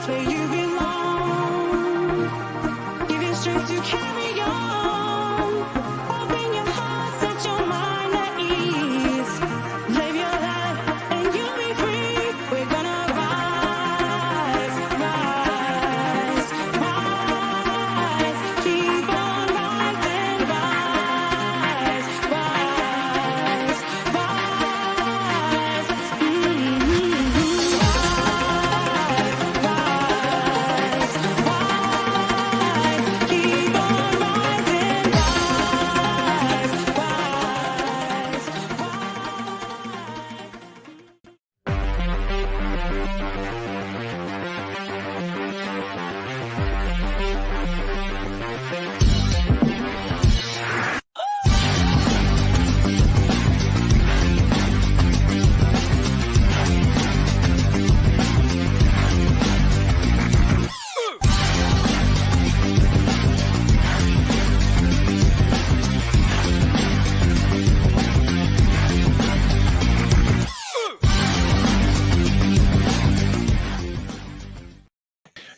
where you belong. Give you strength to carry on. Open your heart, set your mind at ease. Live your life and you'll be free. We're gonna rise, rise, rise. Keep on rising, rise, rise, rise. Keep on rising,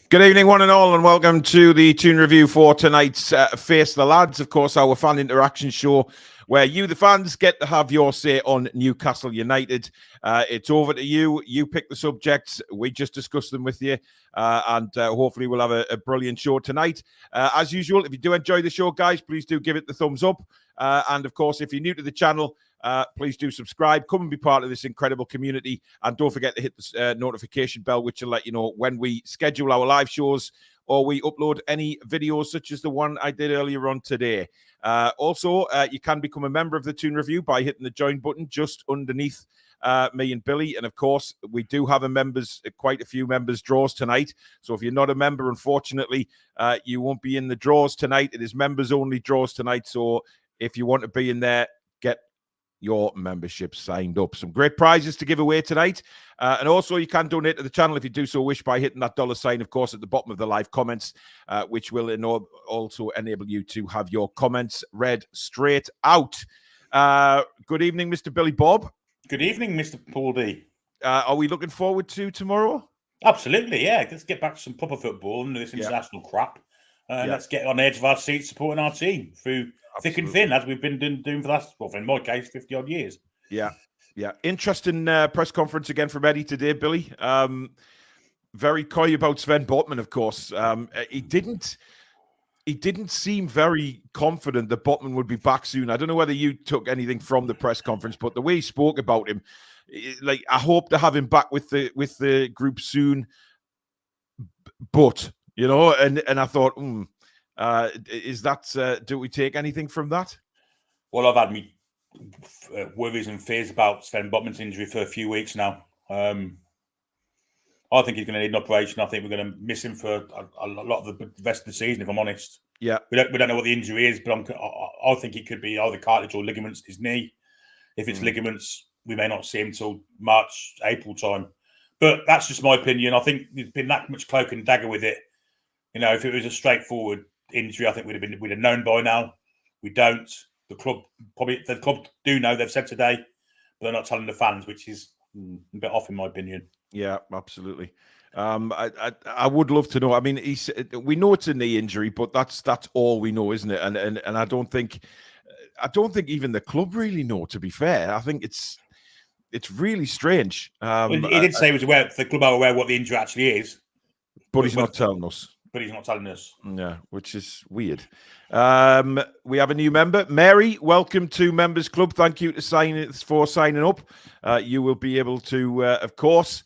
Good evening, one and all, and welcome to the Toon Review for tonight's Face the Lads. Of course, our fan interaction show where you, the fans, get to have your say on Newcastle United. It's over to you. You pick the subjects. We just discuss them with you, and hopefully we'll have a brilliant show tonight. As usual, if you do enjoy the show, guys, please do give it the thumbs up. And, of course, if you're new to the channel, please do subscribe. Come and be part of this incredible community. And don't forget to hit the notification bell, which will let you know when we schedule our live shows or we upload any videos such as the one I did earlier on today. Also, you can become a member of the Toon Review by hitting the join button just underneath me and Billy. And, of course, we do have quite a few members draws tonight. So if you're not a member, unfortunately, you won't be in the draws tonight. It is members-only draws tonight. So if you want to be in there, get your membership signed up. Some great prizes to give away tonight. And also you can donate to the channel if you do so wish by hitting that $sign, of course, at the bottom of the live comments, which will also enable you to have your comments read straight out. Good evening, Mr. Billy Bob. Good evening, Mr. Paul D. Are we looking forward to tomorrow? Absolutely, yeah. Let's get back to some proper football and this international crap. Let's get on the edge of our seats supporting our team through thick and thin, as we've been doing for the last, well, in my case, 50-odd years. Yeah. Interesting press conference again from Eddie today, Billy. Very coy about Sven Botman, of course. He didn't seem very confident that Botman would be back soon. I don't know whether you took anything from the press conference, but the way he spoke about him, like, I hope to have him back with the group soon. But, you know, and I thought, is that, do we take anything from that? Well, I've had me worries and fears about Sven Botman's injury for a few weeks now. I think he's going to need an operation. I think we're going to miss him for a lot of the rest of the season, if I'm honest. Yeah. We don't know what the injury is, but I think it could be either cartilage or ligaments in his knee. If it's ligaments, we may not see him till March, April time. But that's just my opinion. I think there's been that much cloak and dagger with it. You know, if it was a straightforward injury, I think we'd have known by now. We don't. The club do know. They've said today, but they're not telling the fans, which is a bit off in my opinion. Yeah, absolutely. I would love to know. I mean, we know it's a knee injury, but that's all we know, isn't it? And I don't think even the club really know. To be fair, I think it's really strange. He did say he was aware. The club are aware what the injury actually is, but he's not telling us. But he's not telling us. Yeah, which is weird. We have a new member. Mary, welcome to Members Club. Thank you for signing up. You will be able to, of course,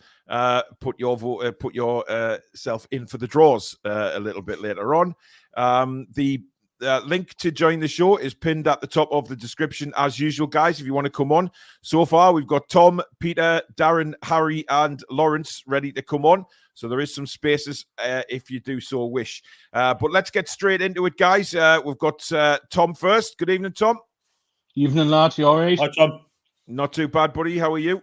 put yourself in for the draws a little bit later on. The link to join the show is pinned at the top of the description as usual, guys, if you want to come on. So far, we've got Tom, Peter, Darren, Harry, and Lawrence ready to come on. So there is some spaces if you do so wish. But let's get straight into it, guys. We've got Tom first. Good evening, Tom. Evening, lads. You all right? Hi, Tom. Not too bad, buddy. How are you?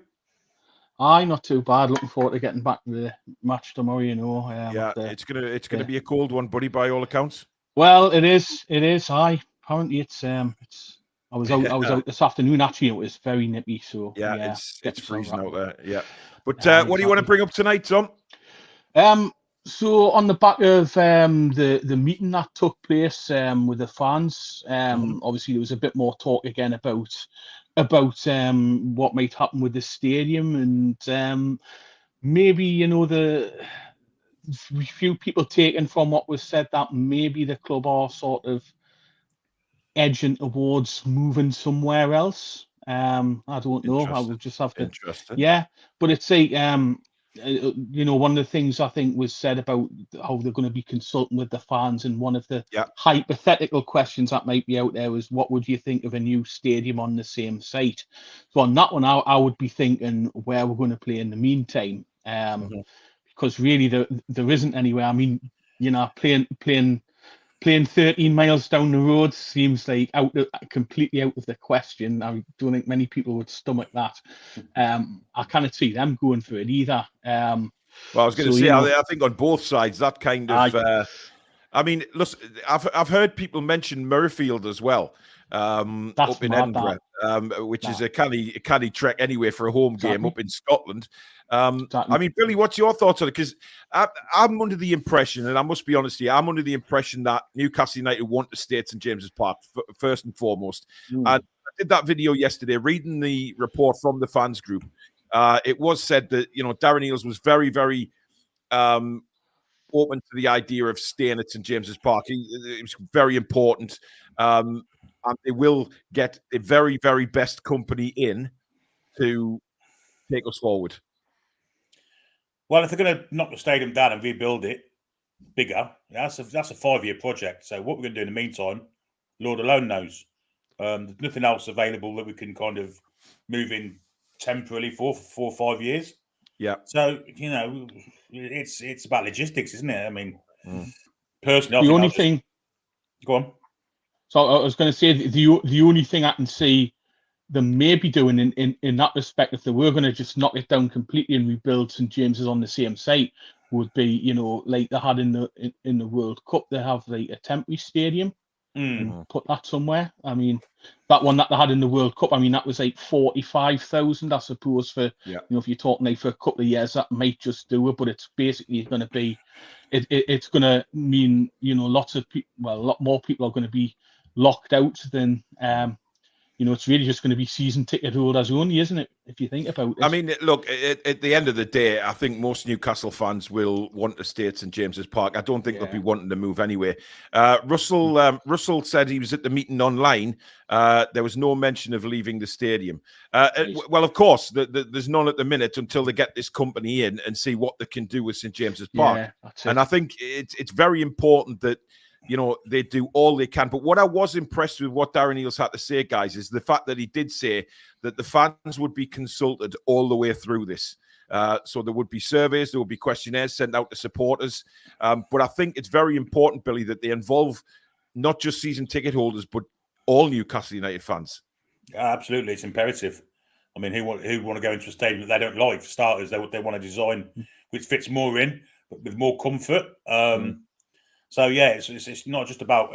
Aye, not too bad. Looking forward to getting back to the match tomorrow, you know. Yeah, it's gonna be a cold one, buddy, by all accounts. Well, it is. Aye. Apparently it's I was out this afternoon. Actually, it was very nippy. So yeah, it's freezing out there. Yeah, but what do you want to bring up tonight, Tom? So on the back of the meeting that took place with the fans, obviously there was a bit more talk again about what might happen with the stadium, and maybe the few people taken from what was said that maybe the club are sort of edging towards moving somewhere else. I don't know. I will just have to. Interesting. Yeah, but it's like one of the things I think was said about how they're going to be consulting with the fans, and one of the Yeah. hypothetical questions that might be out there was, what would you think of a new stadium on the same site? So on that one, I would be thinking where we're going to play in the meantime, because really there isn't anywhere. I mean, playing 13 miles down the road seems like completely out of the question. I don't think many people would stomach that. I cannot see them going for it either. Well, I was going to So, say, I think on both sides, that kind of. I mean, listen, I've heard people mention Murrayfield as well, up in mad, Edinburgh, which is a canny trek anyway for a home game up in Scotland. I mean, Billy, what's your thoughts on it? Because I'm under the impression, and I must be honest here, I'm under the impression that Newcastle United want to stay at St James's Park first and foremost. And I did that video yesterday, reading the report from the fans group. It was said that Darren Eales was very, very open to the idea of staying at St James's Park. It was very important, and they will get the very, very best company in to take us forward. Well, if they're going to knock the stadium down and rebuild it bigger, that's a 5-year project. So what we're going to do in the meantime, Lord alone knows. There's nothing else available that we can kind of move in temporarily for 4 or 5 years. Yeah. So it's about logistics, isn't it? I mean, personally, the only thing. Go on. So I was going to say the only thing I can see them maybe doing in that respect, if they were going to just knock it down completely and rebuild St James's on the same site, would be like they had in the World Cup. They have like a temporary stadium and put that somewhere. I mean, that one that they had in the World Cup, I mean, that was like 45,000, I suppose, for if you're talking like for a couple of years, that might just do it. But it's basically going to be, it's going to mean lots of people, well, a lot more people are going to be locked out than it's really just going to be season ticket holders only, isn't it? If you think about it. I mean, look, at the end of the day, I think most Newcastle fans will want to stay at St James's Park. I don't think they'll be wanting to move anyway. Russell said he was at the meeting online. There was no mention of leaving the stadium. Well, of course, there's none at the minute until they get this company in and see what they can do with St James's Park. And I think it's very important that they do all they can. But what I was impressed with what Darren Eales had to say, guys, is the fact that he did say that the fans would be consulted all the way through this. So there would be surveys, there would be questionnaires sent out to supporters. But I think it's very important, Billy, that they involve not just season ticket holders, but all Newcastle United fans. Absolutely, it's imperative. I mean, who want to go into a stadium that they don't like? For starters, they want to design which fits more in, but with more comfort. So yeah, it's not just about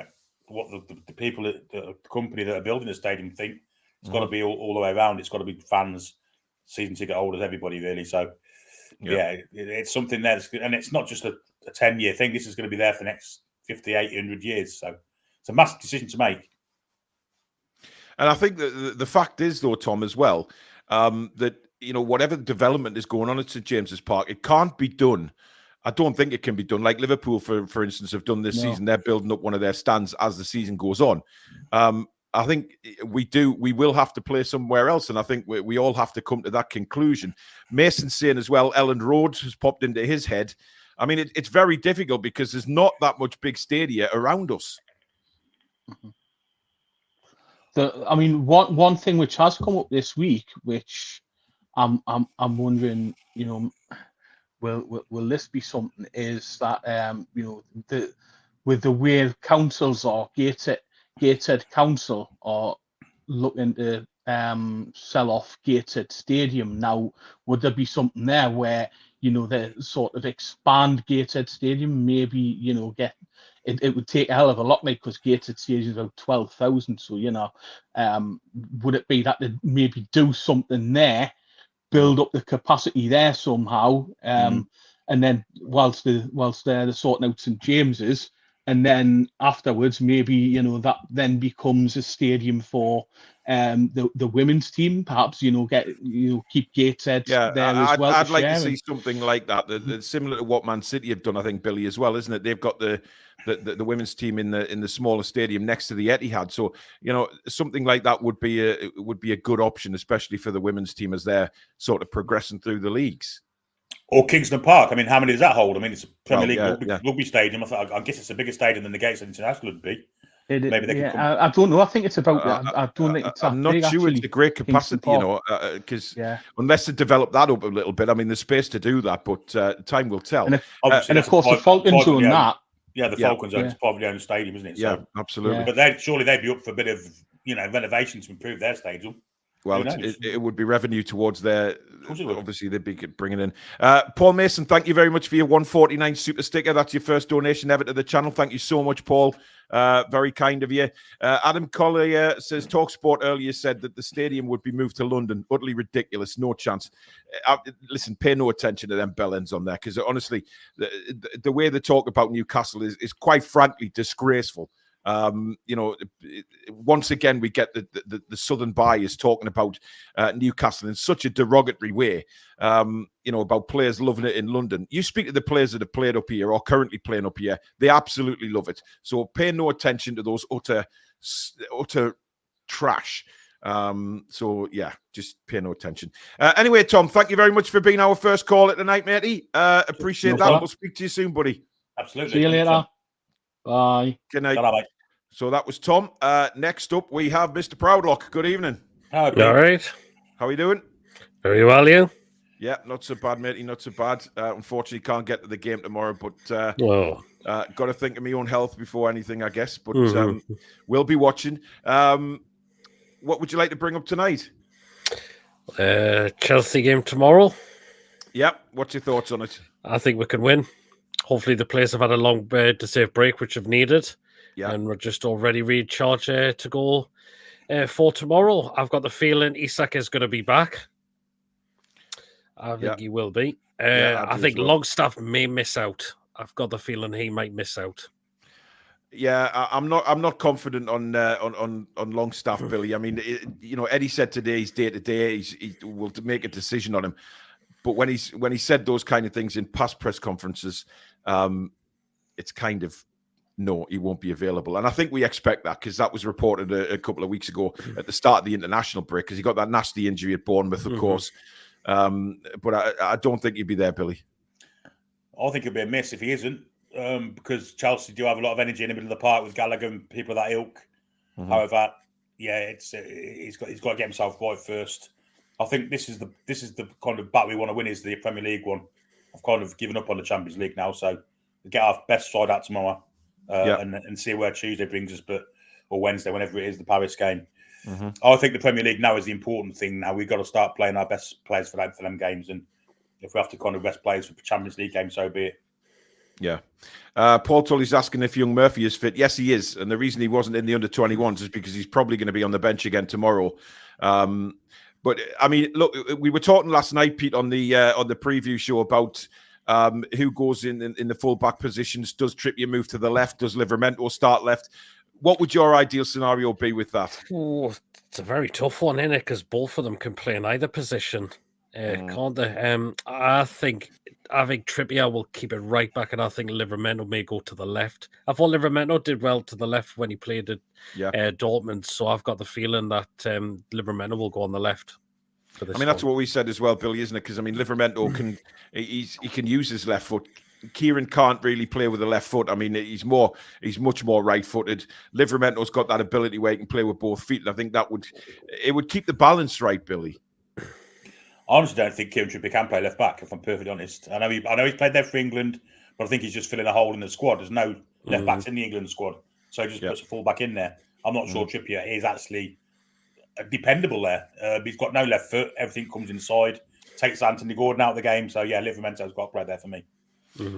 what the people, the company that are building the stadium think. It's got to be all the way around. It's got to be fans, season ticket holders, everybody really. So it's something there, and it's not just a 10-year thing. This is going to be there for the next 50, 800 years. So it's a massive decision to make. And I think that the fact is, though, Tom, as well, that whatever development is going on at St James's Park, it can't be done. I don't think it can be done like Liverpool, for instance, have done this season. They're building up one of their stands as the season goes on. I think we will have to play somewhere else, and I think we all have to come to that conclusion. Mason's saying as well, Ellen Road has popped into his head. I mean, it's very difficult because there's not that much big stadia around us. I mean, one thing which has come up this week, which I'm wondering, will this be something? Is that with the way councils are Gateshead Council are looking to sell off Gateshead Stadium now? Would there be something there where they sort of expand Gateshead Stadium? Maybe get it would take a hell of a lot, mate, because Gateshead Stadium is about 12,000. So would it be that they maybe do something there? Build up the capacity there somehow, and then whilst they're sorting out St James's, and then afterwards maybe that then becomes a stadium for the women's team. Perhaps keep Gateshead Yeah, there as well. I'd like to share see and- something like that. Similar to what Man City have done, I think, Billy, as well, isn't it? They've got the women's team in the smaller stadium next to the Etihad. So something like that would be a good option, especially for the women's team as they're sort of progressing through the leagues. Or Kingston Park. I mean, how many does that hold? I mean, it's a Premier League yeah. rugby stadium. I guess it's a bigger stadium than the Gateshead International would be. Maybe they could come. I don't know. I think it's about. I don't think it's that I'm not big, sure actually, it's a great Kingston capacity, Park. because unless they develop that up a little bit, I mean, there's space to do that, but time will tell. And, Obviously, of course, the Falcons own that. Yeah, the Falcons own it's privately owned stadium, isn't it? Yeah, So, absolutely. But surely they'd be up for a bit of renovation to improve their stadium. Well, it would be revenue towards their. Would. Obviously, they'd be bringing in. Paul Mason, thank you very much for your 149 super sticker. That's your first donation ever to the channel. Thank you so much, Paul. Very kind of you. Adam Collier says TalkSport earlier said that the stadium would be moved to London. Utterly ridiculous. No chance. Listen, pay no attention to them bell ends on there, because honestly, the way they talk about Newcastle is quite frankly disgraceful. Once again, we get the southern bias talking about Newcastle in such a derogatory way, about players loving it in London. You speak to the players that have played up here or currently playing up here, they absolutely love it. So pay no attention to those utter trash. So yeah, just pay no attention. Anyway, Tom, thank you very much for being our first call at the night, matey. Appreciate that. Problem. We'll speak to you soon, buddy. Absolutely. See you later. Bye. Good night. Bye. So that was Tom. Next up, we have Mr. Proudlock. Good evening. Hi, You all right? How are you doing? Very well, you? Yeah, not so bad, matey. Not so bad. Unfortunately, can't get to the game tomorrow, but Oh, got to think of my own health before anything, I guess. But Mhm. we'll be watching. What would you like to bring up tonight? Chelsea game tomorrow. Yeah, what's your thoughts on it? I think we can win. Hopefully, the players have had a long to-save break, which have needed. Yeah. And we're just already recharged to go for tomorrow. I've got the feeling Isak is going to be back. I think he will be. I think Longstaff may miss out. I've got the feeling he might miss out. Yeah, I'm not confident on Longstaff, Billy. I mean, Eddie said today he's day to day. He will make a decision on him. But when he said those kind of things in past press conferences, it's kind of no, he won't be available. And I think we expect that, because that was reported a couple of weeks ago at the start of the international break, because he got that nasty injury at Bournemouth, of course. But I don't think he'd be there, Billy. I think it'd be a miss if he isn't, because Chelsea do have a lot of energy in the middle of the park with Gallagher and people of that ilk. Mm-hmm. However, yeah, he's got to get himself right first. I think this is the kind of battle we want to win, is the Premier League one. I've kind of given up on the Champions League now, so we get our best side out tomorrow and see where Tuesday brings us, or Wednesday, whenever it is, the Paris game. Mm-hmm. I think the Premier League now is the important thing. Now we've got to start playing our best players for them games, and if we have to kind of rest players for Champions League games, so be it. Yeah. Paul Tully's asking if young Murphy is fit. Yes, he is. And the reason he wasn't in the under-21s is because he's probably going to be on the bench again tomorrow. But I mean, look, we were talking last night, Pete, on the preview show about who goes in the full-back positions. Does Trippier move to the left? Does Livramento start left? What would your ideal scenario be with that? Oh, it's a very tough one, isn't it? Because both of them can play in either position. Can't they? I think Trippier will keep it right back, and I think Livramento may go to the left. I thought Livramento did well to the left when he played at Dortmund, so I've got the feeling that Livramento will go on the left. For this that's what we said as well, Billy, isn't it? Because I mean, Livramento he can use his left foot. Kieran can't really play with the left foot. I mean, he's much more right-footed. Livramento's got that ability where he can play with both feet, and I think it would keep the balance right, Billy. I honestly don't think Kieran Trippier can play left back, if I'm perfectly honest. I know he's played there for England, but I think he's just filling a hole in the squad. There's no left backs in the England squad, so he just puts a full back in there. I'm not sure Trippier is actually dependable there. He's got no left foot. Everything comes inside. Takes Anthony Gordon out of the game. So yeah, Livramento's got to play there for me.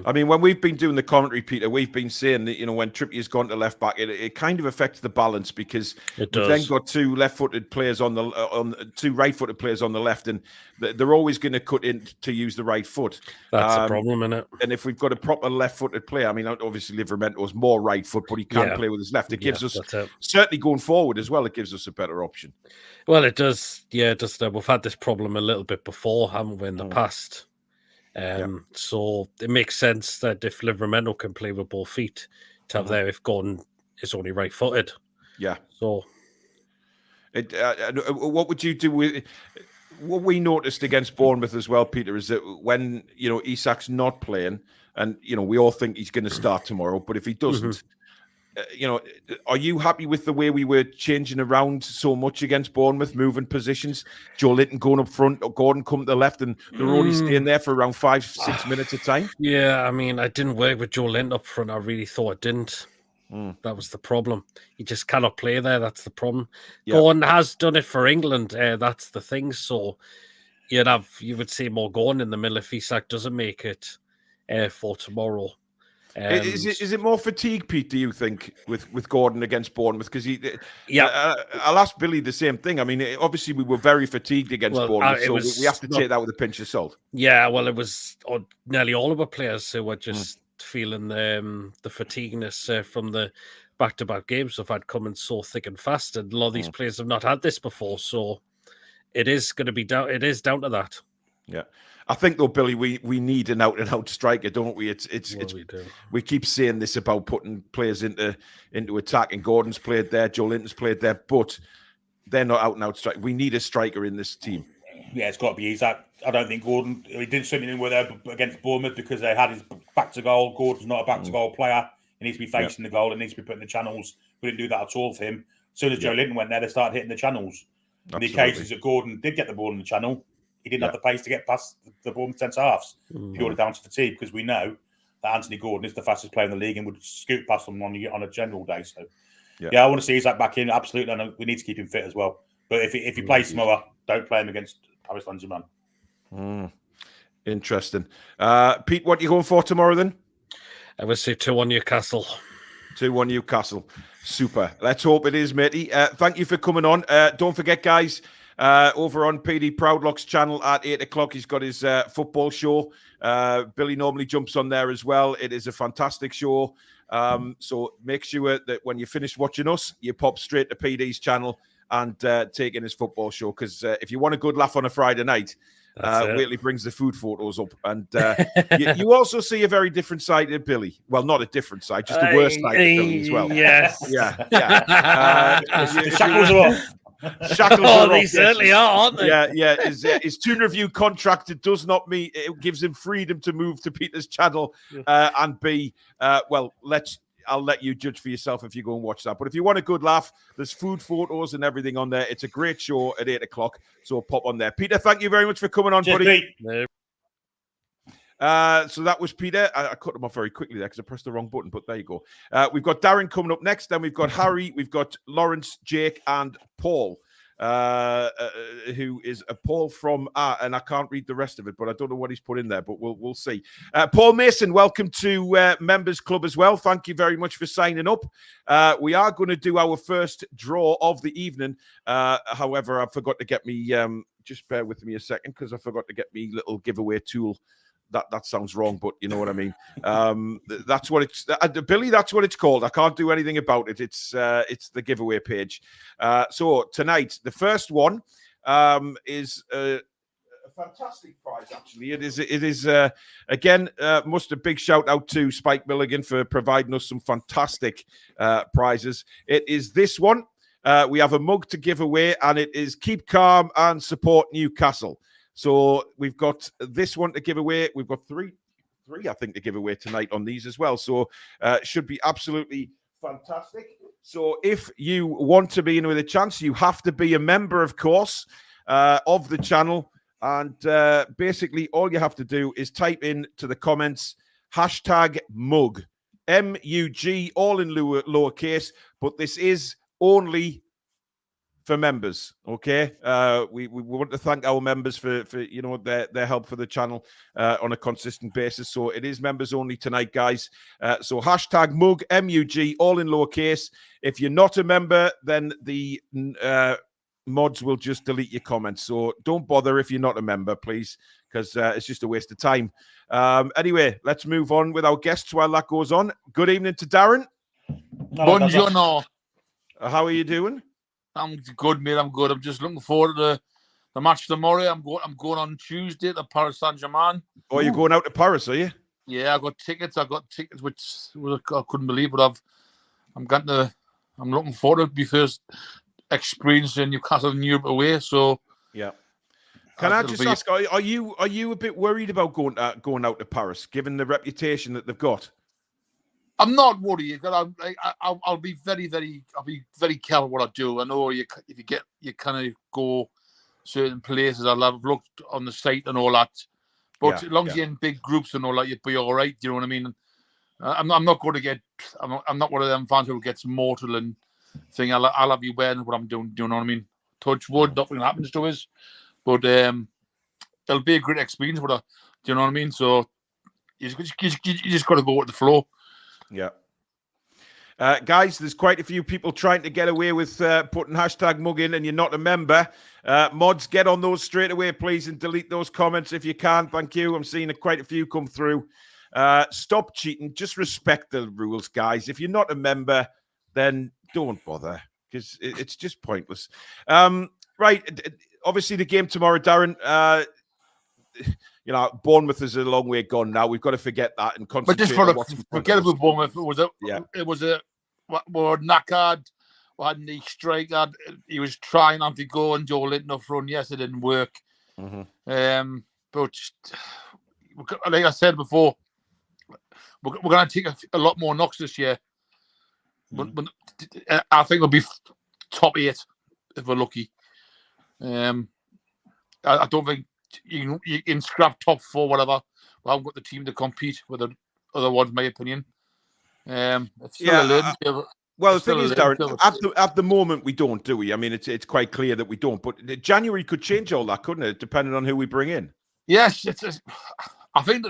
I mean, when we've been doing the commentary, Peter, we've been saying that, when Trippier's gone to left back, it kind of affects the balance because we've then got two left-footed players on two right-footed players on the left, and they're always going to cut in to use the right foot. That's a problem, isn't it? And if we've got a proper left-footed player, I mean, obviously Livermento's more right foot, but he can play with his left. It gives us, certainly going forward as well, it gives us a better option. Well, it does. Yeah, it does. We've had this problem a little bit before, haven't we, in the past? So it makes sense that if Livermento can play with both feet, to have there if Gordon is only right-footed. Yeah. So, what would you do with what we noticed against Bournemouth as well, Peter, is that when Isak's not playing, and we all think he's going to start tomorrow, but if he doesn't. Are you happy with the way we were changing around so much against Bournemouth, moving positions? Joe Linton going up front, or Gordon coming to the left, and they're only staying there for around 5-6 minutes a time? Yeah, I mean, I didn't work with Joe Linton up front. I really thought it didn't. That was the problem. He just cannot play there. That's the problem. Yeah. Gordon has done it for England. That's the thing. So you would see more Gordon in the middle if Isak doesn't make it for tomorrow. Is it more fatigue, Pete, do you think, with Gordon against Bournemouth? Because I'll ask Billy the same thing. I mean, obviously we were very fatigued against Bournemouth, so we have to take that with a pinch of salt. Yeah, well, it was nearly all of our players who were just feeling the fatigueness from the back-to-back games have had coming so thick and fast, and a lot of these players have not had this before, so it is going to be down. It is down to that. Yeah. I think though, Billy, we need an out-and-out striker, don't we? We keep saying this about putting players into attack, and Gordon's played there, Joe Linton's played there, but they're not out-and-out striker. We need a striker in this team. Yeah, it's got to be Isak. I don't think Gordon. He certainly didn't work there against Bournemouth because they had his back to goal. Gordon's not a back to goal player. He needs to be facing the goal. He needs to be putting the channels. We didn't do that at all for him. As soon as Joe Linton went there, they started hitting the channels. In the occasions that Gordon did get the ball in the channel, he didn't have the pace to get past the Bournemouth centre halves. Purely down to fatigue, because we know that Anthony Gordon is the fastest player in the league and would scoot past them on a general day. So, I want to see Isak back in. Absolutely, and we need to keep him fit as well. But if he plays tomorrow, don't play him against Paris Saint-Germain. Interesting. Pete, what are you going for tomorrow then? I would say 2-1 Newcastle. 2-1 Newcastle. Super. Let's hope it is, matey. Thank you for coming on. Don't forget, guys, over on PD Proudlock's channel at 8 o'clock, he's got his football show. Billy normally jumps on there as well. It is a fantastic show. So make sure that when you finish watching us, you pop straight to PD's channel and take in his football show. Because if you want a good laugh on a Friday night, wait till he brings the food photos up. And you also see a very different side of Billy. Well, not a different side, just the worst side of Billy as well. Yes. Yeah. The shackles are off. Shackles are they off, certainly are, aren't they? Yeah. His Toon Review contract, it does not mean it gives him freedom to move to Peter's channel and be I'll let you judge for yourself if you go and watch that. But if you want a good laugh, there's food photos and everything on there. It's a great show at 8 o'clock. So pop on there. Peter, thank you very much for coming on, buddy. So that was Peter. I cut him off very quickly there because I pressed the wrong button, but there you go. We've got Darren coming up next. Then we've got Harry, we've got Lawrence, Jake, and Paul, who is a Paul from and I can't read the rest of it, but I don't know what he's put in there, but we'll see. Paul Mason, welcome to Members Club as well. Thank you very much for signing up. We are going to do our first draw of the evening. However, I forgot to get me, just bear with me a second, because I forgot to get me little giveaway tool. That sounds wrong, but you know what I mean. That's what it's Billy. That's what it's called. I can't do anything about it. It's the giveaway page. So tonight, the first one is a fantastic prize. Actually, it is again. Must a big shout out to Spike Milligan for providing us some fantastic prizes. It is this one. We have a mug to give away, and it is Keep Calm and Support Newcastle. So we've got this one to give away. We've got three, I think, to give away tonight on these as well. So should be absolutely fantastic. So if you want to be in with a chance, you have to be a member, of course, of the channel. And basically, all you have to do is type in to the comments, #mug, MUG, all in lowercase. But this is only for members. Okay, we want to thank our members for you know their help for the channel on a consistent basis. So it is members only tonight, guys. So hashtag mug MUG all in lowercase. If you're not a member, then the mods will just delete your comments. So don't bother if you're not a member, please, because it's just a waste of time. Anyway, let's move on with our guests while that goes on. Good evening to Darren. Buongiorno. How are you doing? I'm good, mate. I'm good. I'm just looking forward to the match tomorrow. I'm going on Tuesday to Paris Saint-Germain. Oh, you're going out to Paris, are you? Yeah, I got tickets. Which I couldn't believe, but I'm looking forward to my first experience in Newcastle and Europe away. So yeah. Can I just ask, are you a bit worried about going out to Paris, given the reputation that they've got? I'm not worried. I'll be very careful what I do. I know you kind of go certain places. I'll have looked on the site and all that. But as long as you're in big groups and all that, you'd be all right. You know what I mean? I'm not going to get. I'm not one of them fans who gets mortal and thing. I'll have you wearing what I'm doing. Do you know what I mean? Touch wood, nothing happens to us. But it'll be a great experience. Do you know what I mean? So you just got to go with the flow. Yeah. Guys, there's quite a few people trying to get away with putting hashtag mug in and you're not a member. Mods, get on those straight away, please, and delete those comments if you can. Thank you. I'm seeing quite a few come through. Stop cheating. Just respect the rules, guys. If you're not a member, then don't bother because it's just pointless. Right. Obviously, the game tomorrow, Darren. You know, Bournemouth is a long way gone now. We've got to forget that and concentrate. But just forget about Bournemouth. It was we're knackered. We had the striker. He was trying not to go and Joe Linton up front. Yes, it didn't work. Mm-hmm. But like I said before, we're going to take a lot more knocks this year. But I think we'll be top 8 if we're lucky. I don't think you can scrap top 4, whatever. We haven't got the team to compete with the other ones, my opinion. It's still a learning curve. Well, the thing is, Darren, at the moment we don't, do we? I mean, it's quite clear that we don't. But January could change all that, couldn't it? Depending on who we bring in. Yes, I think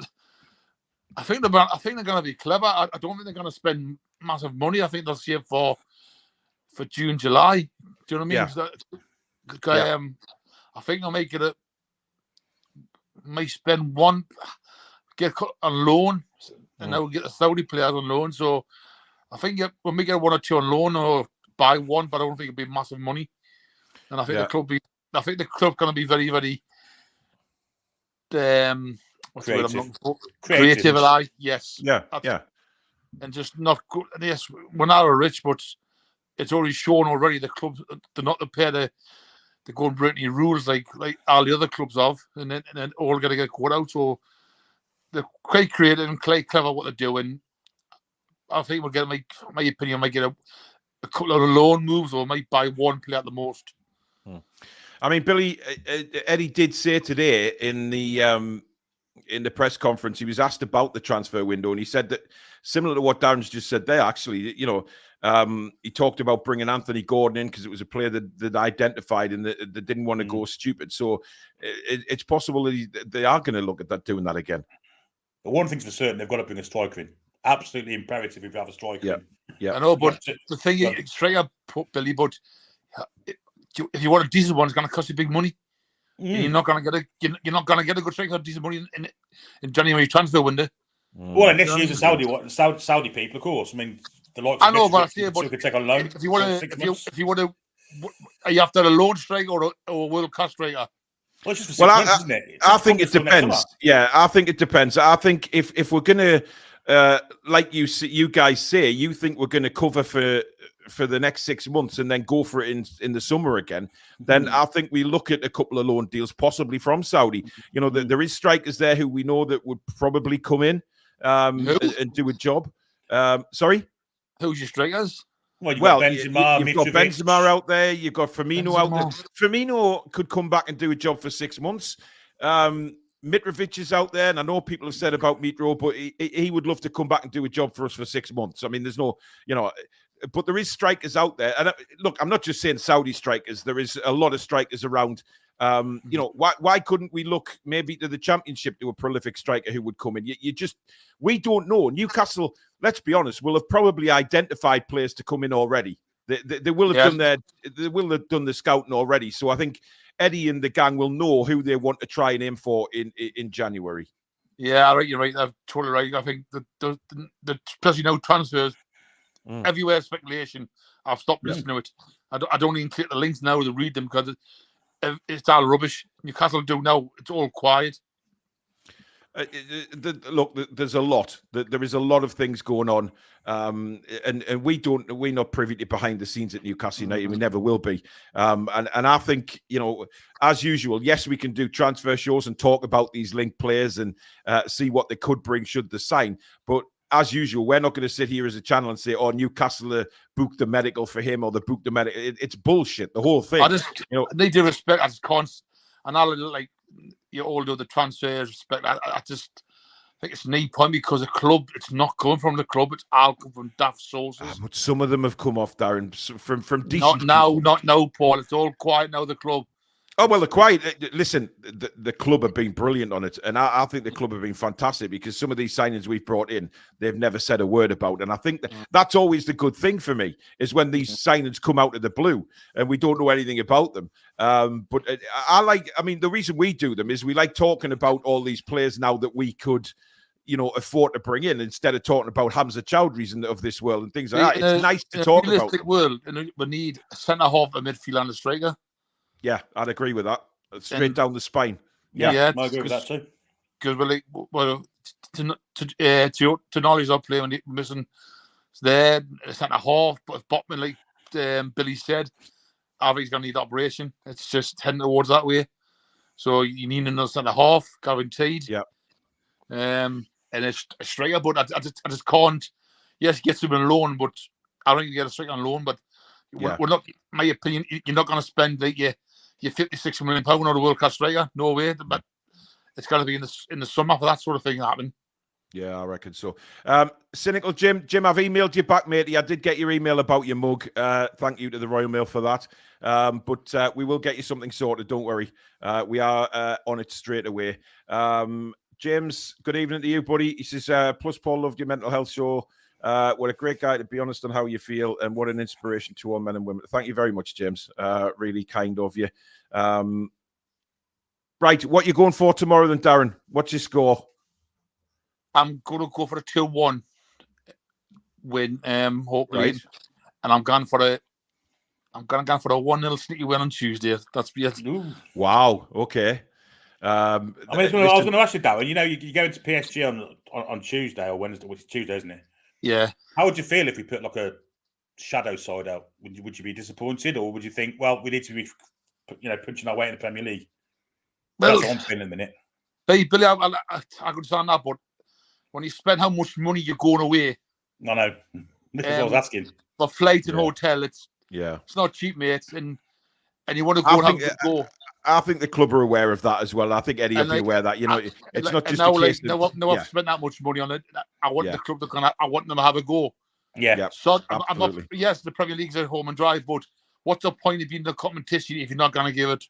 they're going to be clever. I don't think they're going to spend massive money. I think they'll save for June, July. Do you know what I mean? I think they'll make it may spend one, get on loan, and now we'll get the Saudi players on loan. So I think we'll make it 1 or 2 on loan or buy one, but I don't think it'll be massive money. And I think the club's going to be very, very what's the word I'm looking for? Creative. Yes. Yeah. And just not good. Yes, we're not rich, but it's already shown already the clubs they're not prepared to go and break any rules like all the other clubs have, and then all got to get caught out. So they're quite creative and quite clever what they're doing. I think we'll get, my opinion, might get a couple of loan moves or might buy one player at the most. I mean, Billy, Eddie did say today in the press conference, he was asked about the transfer window, and he said that similar to what Darren's just said there, actually, you know, he talked about bringing Anthony Gordon in because it was a player that identified and that didn't want to go stupid. So it's possible that they are going to look at that, doing that again. But one thing's for certain, they've got to bring a striker in. Absolutely imperative if you have a striker. Yeah. I know, but the thing is, straight up, Billy, but if you want a decent one, it's going to cost you big money. You're not going to get a good striker, decent money in January transfer window. Well, unless you use the Saudi people, of course. I mean, the likes I know, of but I say, could take on loan. If you want to, you have to have a loan striker or a world class striker. Well, it's just for 6 months, isn't it? I think it depends. Yeah, I think it depends. I think if we're gonna, like you guys say, you think we're gonna cover for the next 6 months and then go for it in the summer again, then I think we look at a couple of loan deals, possibly from Saudi. You know, there is strikers there who we know that would probably come in and do a job. Sorry? Who's your strikers? Well, you've got Benzema out there. You've got Firmino out there. Firmino could come back and do a job for 6 months. Mitrovic is out there, and I know people have said about Mitro, but he would love to come back and do a job for us for 6 months. I mean, there's no, you know, but there is strikers out there. And look, I'm not just saying Saudi strikers. There is a lot of strikers around. You know, why couldn't we look maybe to the Championship to a prolific striker who would come in? We don't know. Newcastle, let's be honest, will have probably identified players to come in already. They will have done the scouting already. So I think Eddie and the gang will know who they want to try and aim for in January. Yeah, you're right. I'm totally right. I think the especially now transfers everywhere, speculation. I've stopped listening to it. I don't even click the links now to read them because it's all rubbish. Newcastle do now. It's all quiet. Look, there's a lot. There is a lot of things going on, and we're not privy to behind the scenes at Newcastle United. We never will be. And I think, you know, as usual, yes, we can do transfer shows and talk about these linked players and see what they could bring should they sign. But as usual, we're not going to sit here as a channel and say, "Oh, Newcastle booked the medical for him," or "they booked the medical." It's bullshit. The whole thing. I just, you know, need to respect. I just can't. And I like. You all do the transfers, respect. I just think it's neat point because the club, it's not coming from the club, it's all come from daft sources. But some of them have come off, Darren, from decent. Not now, Paul. It's all quiet now. The club. Oh well, the quiet. Listen, the club have been brilliant on it, and I think the club have been fantastic because some of these signings we've brought in, they've never said a word about, and I think that's always the good thing for me is when these signings come out of the blue and we don't know anything about them. But I mean, the reason we do them is we like talking about all these players now that we could, you know, afford to bring in instead of talking about Hamza Chowdhury's of this world and things like that. It's nice to talk about. In a realistic world, we need a centre half, a midfield, and a striker. Yeah, I'd agree with that. Straight down the spine. Yeah, I agree with that too. Because to knowledge our play when they're missing there, centre half, but if Botman, like Billy said, Harvey's going to need operation. It's just heading towards that way. So you need another centre half, guaranteed. Yeah. And a striker, but I just can't. Yes, get him on loan, but I don't think you get a striker on loan. But we're not, my opinion, you're not going to spend like your £56 million on a world class striker. No way. But it's got to be in the summer for that sort of thing to happen. Yeah, I reckon so. Cynical Jim, I've emailed you back, matey. I did get your email about your mug. Thank you to the Royal Mail for that. But we will get you something sorted. Don't worry. We are on it straight away. James, good evening to you, buddy. He says, plus Paul, loved your mental health show. What a great guy to be honest on how you feel, and what an inspiration to all men and women. Thank you very much, James. Really kind of you. Right, what you going for tomorrow then, Darren? What's your score? I'm going to go for a 2-1 win, hopefully, right. And I'm going for a 1-0 sneaky win on Tuesday. That's it. Wow. Okay. I was going to ask you, Darren. You know, you go into PSG on Tuesday or Wednesday, which is Tuesday, isn't it? Yeah. How would you feel if we put like a shadow side out? Would you be disappointed, or would you think, well, we need to be, punching our way in the Premier League? Well, that's what I'm feeling in a minute. Hey, Billy, I understand that, but when you spend how much money you're going away, no, this is what I was asking. For flight and hotel, it's not cheap, mate, and you want to go and have a go. I think the club are aware of that as well. I think Eddie will be aware of that. It's not just a case I've spent that much money on it. I want the club I want them to have a go. Yeah. So I'm not. Yes, the Premier League's at home and dry, but what's the point of being in the competition if you're not going to give it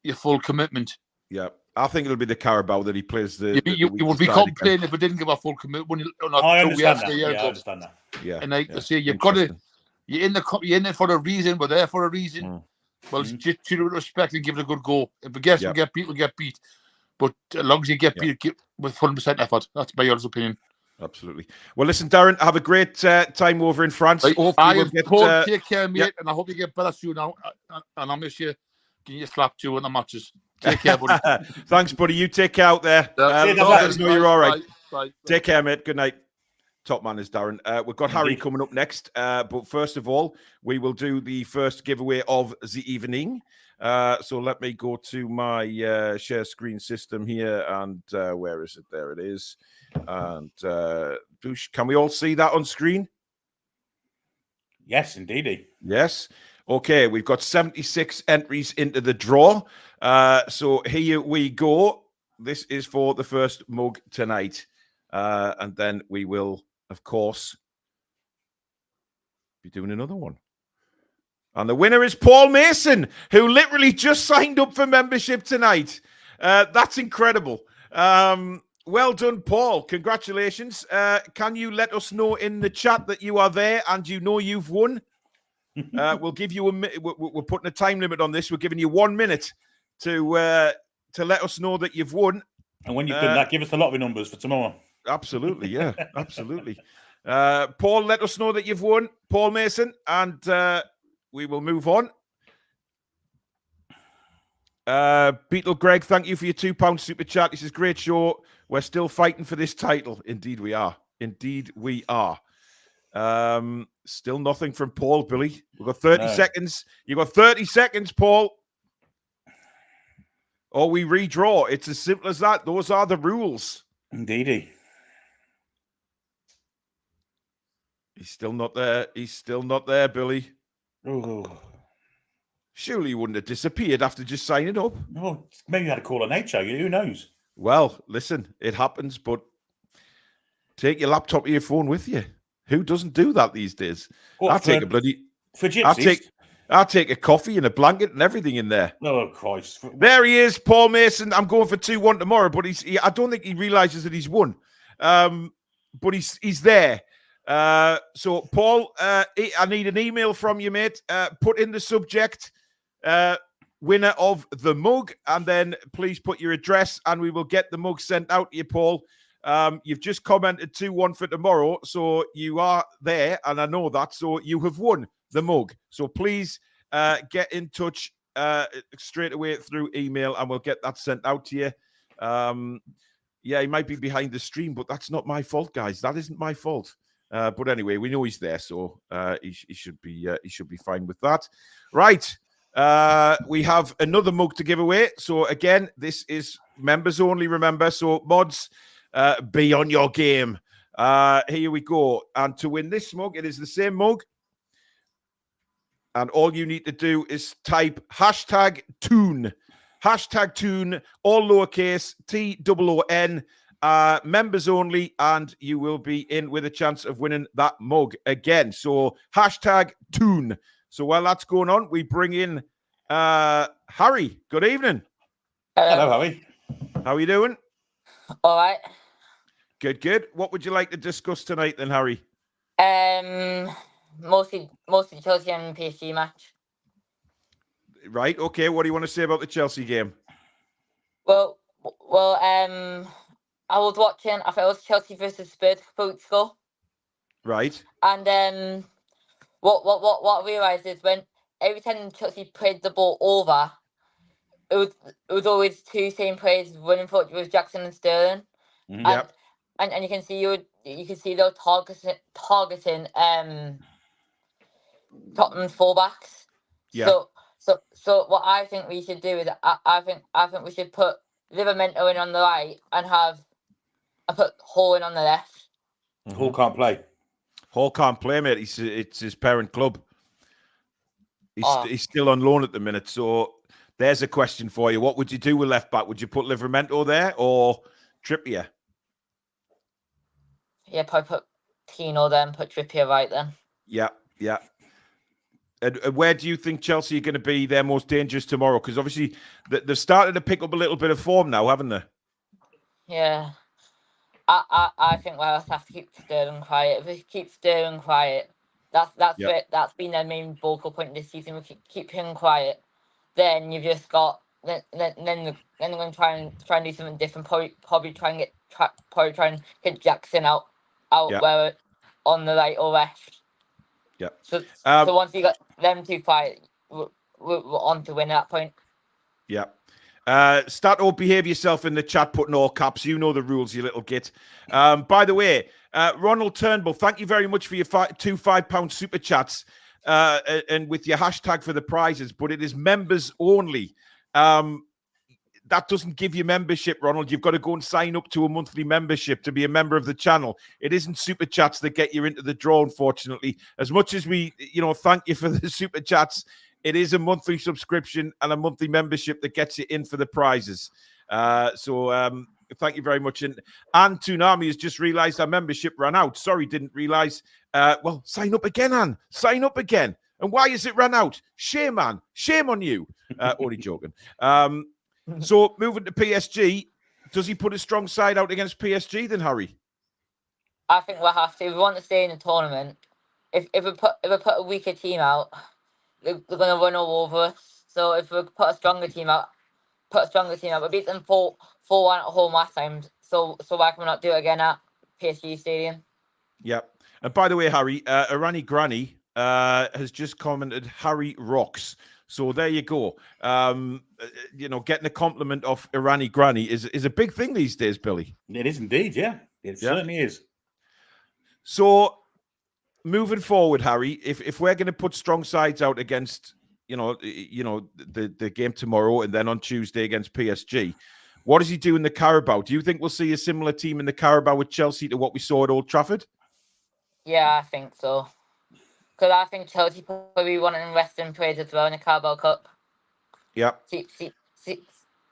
your full commitment? Yeah, I think it'll be the Carabao that he plays. You would be complaining if we didn't give a full commitment. I understand that. I understand that. Yeah, and I say you've got to. You're in it for a reason. We're there for a reason. Well, just treat it with respect and give it a good go. If we get beat, we get beat. But as long as you get beat with 100% effort, that's my honest opinion. Absolutely. Well, listen, Darren, have a great time over in France. Right. Take care, mate, and I hope you get better soon. And I'll miss you. Give you a slap too on the matches. Take care, buddy. Thanks, buddy. You take care out there. Let us know you're all right. Bye. Take care, mate. Good night. Top man is Darren. We've got Harry coming up next. But first of all, we will do the first giveaway of the evening. So let me go to my share screen system here. And where is it? There it is. And can we all see that on screen? Yes, indeed. Yes. Okay, we've got 76 entries into the draw. So here we go. This is for the first mug tonight. And then we will, of course, be doing another one. And the winner is Paul Mason, who literally just signed up for membership tonight. That's incredible. Well done, Paul. Congratulations. Can you let us know in the chat that you are there and you know you've won? We'll give you we're putting a time limit on this. We're giving you 1 minute to let us know that you've won. And when you've done that, give us the lottery numbers for tomorrow. Absolutely, yeah, absolutely. Paul, let us know that you've won, Paul Mason, and we will move on. Beetle Greg, thank you for your £2 super chat. This is great show. We're still fighting for this title. Indeed we are. Indeed we are. Still nothing from Paul, Billy. We've got 30 seconds. You've got 30 seconds, Paul. Or we redraw. It's as simple as that. Those are the rules. Indeedy. He's still not there. He's still not there, Billy. Oh. Surely he wouldn't have disappeared after just signing up. No, maybe you had a call on nature. Who knows? Well, listen, it happens, but take your laptop or your phone with you. Who doesn't do that these days? What, take a bloody... For gypsies? I'll take a coffee and a blanket and everything in there. Oh, Christ. There he is, Paul Mason. I'm going for 2-1 tomorrow, but I don't think he realises that he's won. But he's there. So, Paul, I need an email from you, mate. Put in the subject, winner of the mug, and then please put your address, and we will get the mug sent out to you, Paul. You've just commented 2-1 for tomorrow, so you are there, and I know that. So you have won the mug. So please get in touch straight away through email, and we'll get that sent out to you. Yeah, he might be behind the stream, but that's not my fault, guys. That isn't my fault. But anyway, we know he's there, so he should be fine with that. Right. We have another mug to give away. So again, this is members only, remember. So mods, be on your game. Here we go. And to win this mug, it is the same mug. And all you need to do is type hashtag Toon. Hashtag Toon, all lowercase, TOON, members only, and you will be in with a chance of winning that mug again. So hashtag Toon. So while that's going on, we bring in Harry. Good evening. Hello, Harry. How are you doing? All right. Good, good. What would you like to discuss tonight then, Harry? Mostly Chelsea and PSG match. Right, okay. What do you want to say about the Chelsea game? Well, I was watching. I thought it was Chelsea versus Spurs a couple weeks ago. Right. And what I realised is when every time Chelsea played the ball over, it was always two same players running for it. It was Jackson and Sterling. Yep. And you can see they were targeting Tottenham's fullbacks. Yeah. So what I think we should do is I think we should put Livramento in on the right and put Hall in on the left. Hall can't play. Hall can't play, mate. It's his parent club. He's still on loan at the minute. So there's a question for you. What would you do with left back? Would you put Livramento there or Trippier? Yeah, probably put Tino then, put Trippier right then. Yeah, yeah. And where do you think Chelsea are going to be their most dangerous tomorrow? Because obviously they've started to pick up a little bit of form now, haven't they? Yeah. I think we'll have to keep Sterling quiet. If we keep Sterling quiet, that's been their main vocal point this season. We keep him quiet, then you've just got then they're going to try and do something different. Probably try and get Jackson out where on the right or left. Yeah. So once you got them two quiet, we're on to win at that point. Yeah. Start to behave yourself in the chat, putting all caps. You know the rules, you little git. By the way, Ronald Turnbull, thank you very much for your two £5 super chats and with your hashtag for the prizes, but it is members only. That doesn't give you membership, Ronald. You've got to go and sign up to a monthly membership to be a member of the channel. It isn't super chats that get you into the draw, unfortunately. As much as we, thank you for the super chats, it is a monthly subscription and a monthly membership that gets you in for the prizes. So Thank you very much. And Toon Army has just realised our membership ran out. Sorry, didn't realise. Well, sign up again, Anne. Sign up again. And why has it run out? Shame, man. Shame on you. Only joking. So moving to PSG, does he put a strong side out against PSG then, Harry? I think we'll have to. If we want to stay in the tournament, if we put a weaker team out, they're going to run all over us. So if we put a stronger team out, we beat them 4-1 at home last time. So why can we not do it again at PSG Stadium? Yeah. And by the way, Harry, Irani Granny has just commented, Harry rocks. So there you go. Getting a compliment of Irani Granny is a big thing these days, Billy. It is indeed, yeah. It certainly is. So moving forward, Harry, if we're going to put strong sides out against, the game tomorrow and then on Tuesday against PSG, what does he do in the Carabao? Do you think we'll see a similar team in the Carabao with Chelsea to what we saw at Old Trafford? Yeah, I think so. Because I think Chelsea probably want to invest in players as well in the Carabao Cup. Yeah.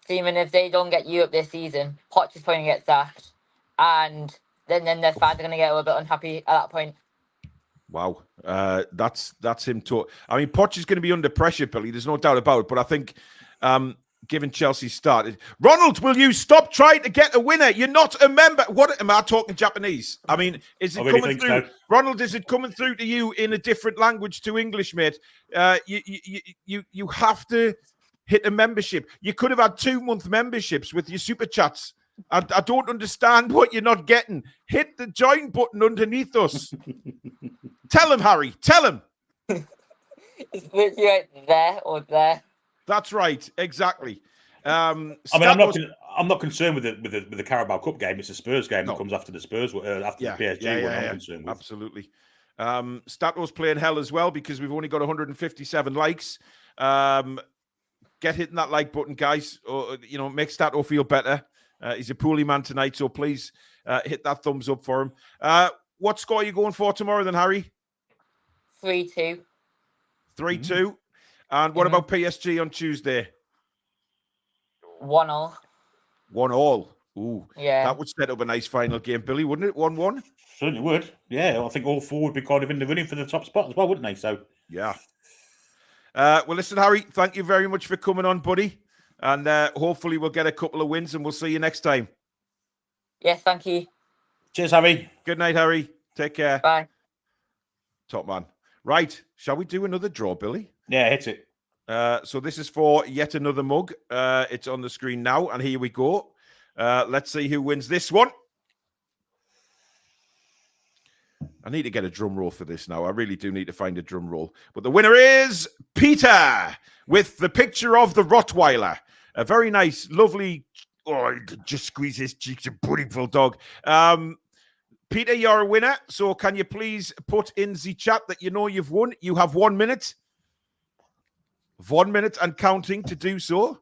Seeming if they don't get Europe this season, Poch is probably going to get sacked. And then their fans are going to get a little bit unhappy at that point. Wow. That's him. I mean, Poch is going to be under pressure, Billy. There's no doubt about it. But I think given Chelsea's start, Ronald, will you stop trying to get a winner? You're not a member. What am I talking Japanese? I mean, is it coming through? So. Ronald, is it coming through to you in a different language to English, mate? You have to hit a membership. You could have had 2-month memberships with your super chats. I don't understand what you're not getting. Hit the join button underneath us. Tell him, Harry. Tell him. It's literally right there or there. That's right. Exactly. I'm not concerned with the Carabao Cup game. It's a Spurs game that comes after the Spurs the PSG one. I'm concerned with. Absolutely. Stato's playing hell as well because we've only got 157 likes. Get hitting that like button, guys. Or make Stato feel better. He's a poorly man tonight, so please hit that thumbs up for him. What score are you going for tomorrow then, Harry? 3-2. 3-2. And what about PSG on Tuesday? 1-1. 1-1. Ooh. Yeah. That would set up a nice final game, Billy, wouldn't it? 1-1? Certainly would. Yeah, I think all four would be kind of in the running for the top spot as well, wouldn't they? So yeah. Well, listen, Harry, thank you very much for coming on, buddy. And hopefully we'll get a couple of wins and we'll see you next time. Yes, thank you. Cheers, Harry. Good night, Harry. Take care. Bye. Top man. Right. Shall we do another draw, Billy? Yeah, hit it. So this is for yet another mug. It's on the screen now. And here we go. Let's see who wins this one. I need to get a drum roll for this now. I really do need to find a drum roll. But the winner is Peter with the picture of the Rottweiler. A very nice, lovely... Oh, I could just squeeze his cheeks, a beautiful dog. Peter, you're a winner. So can you please put in the chat that you know you've won? You have 1 minute. 1 minute and counting to do so.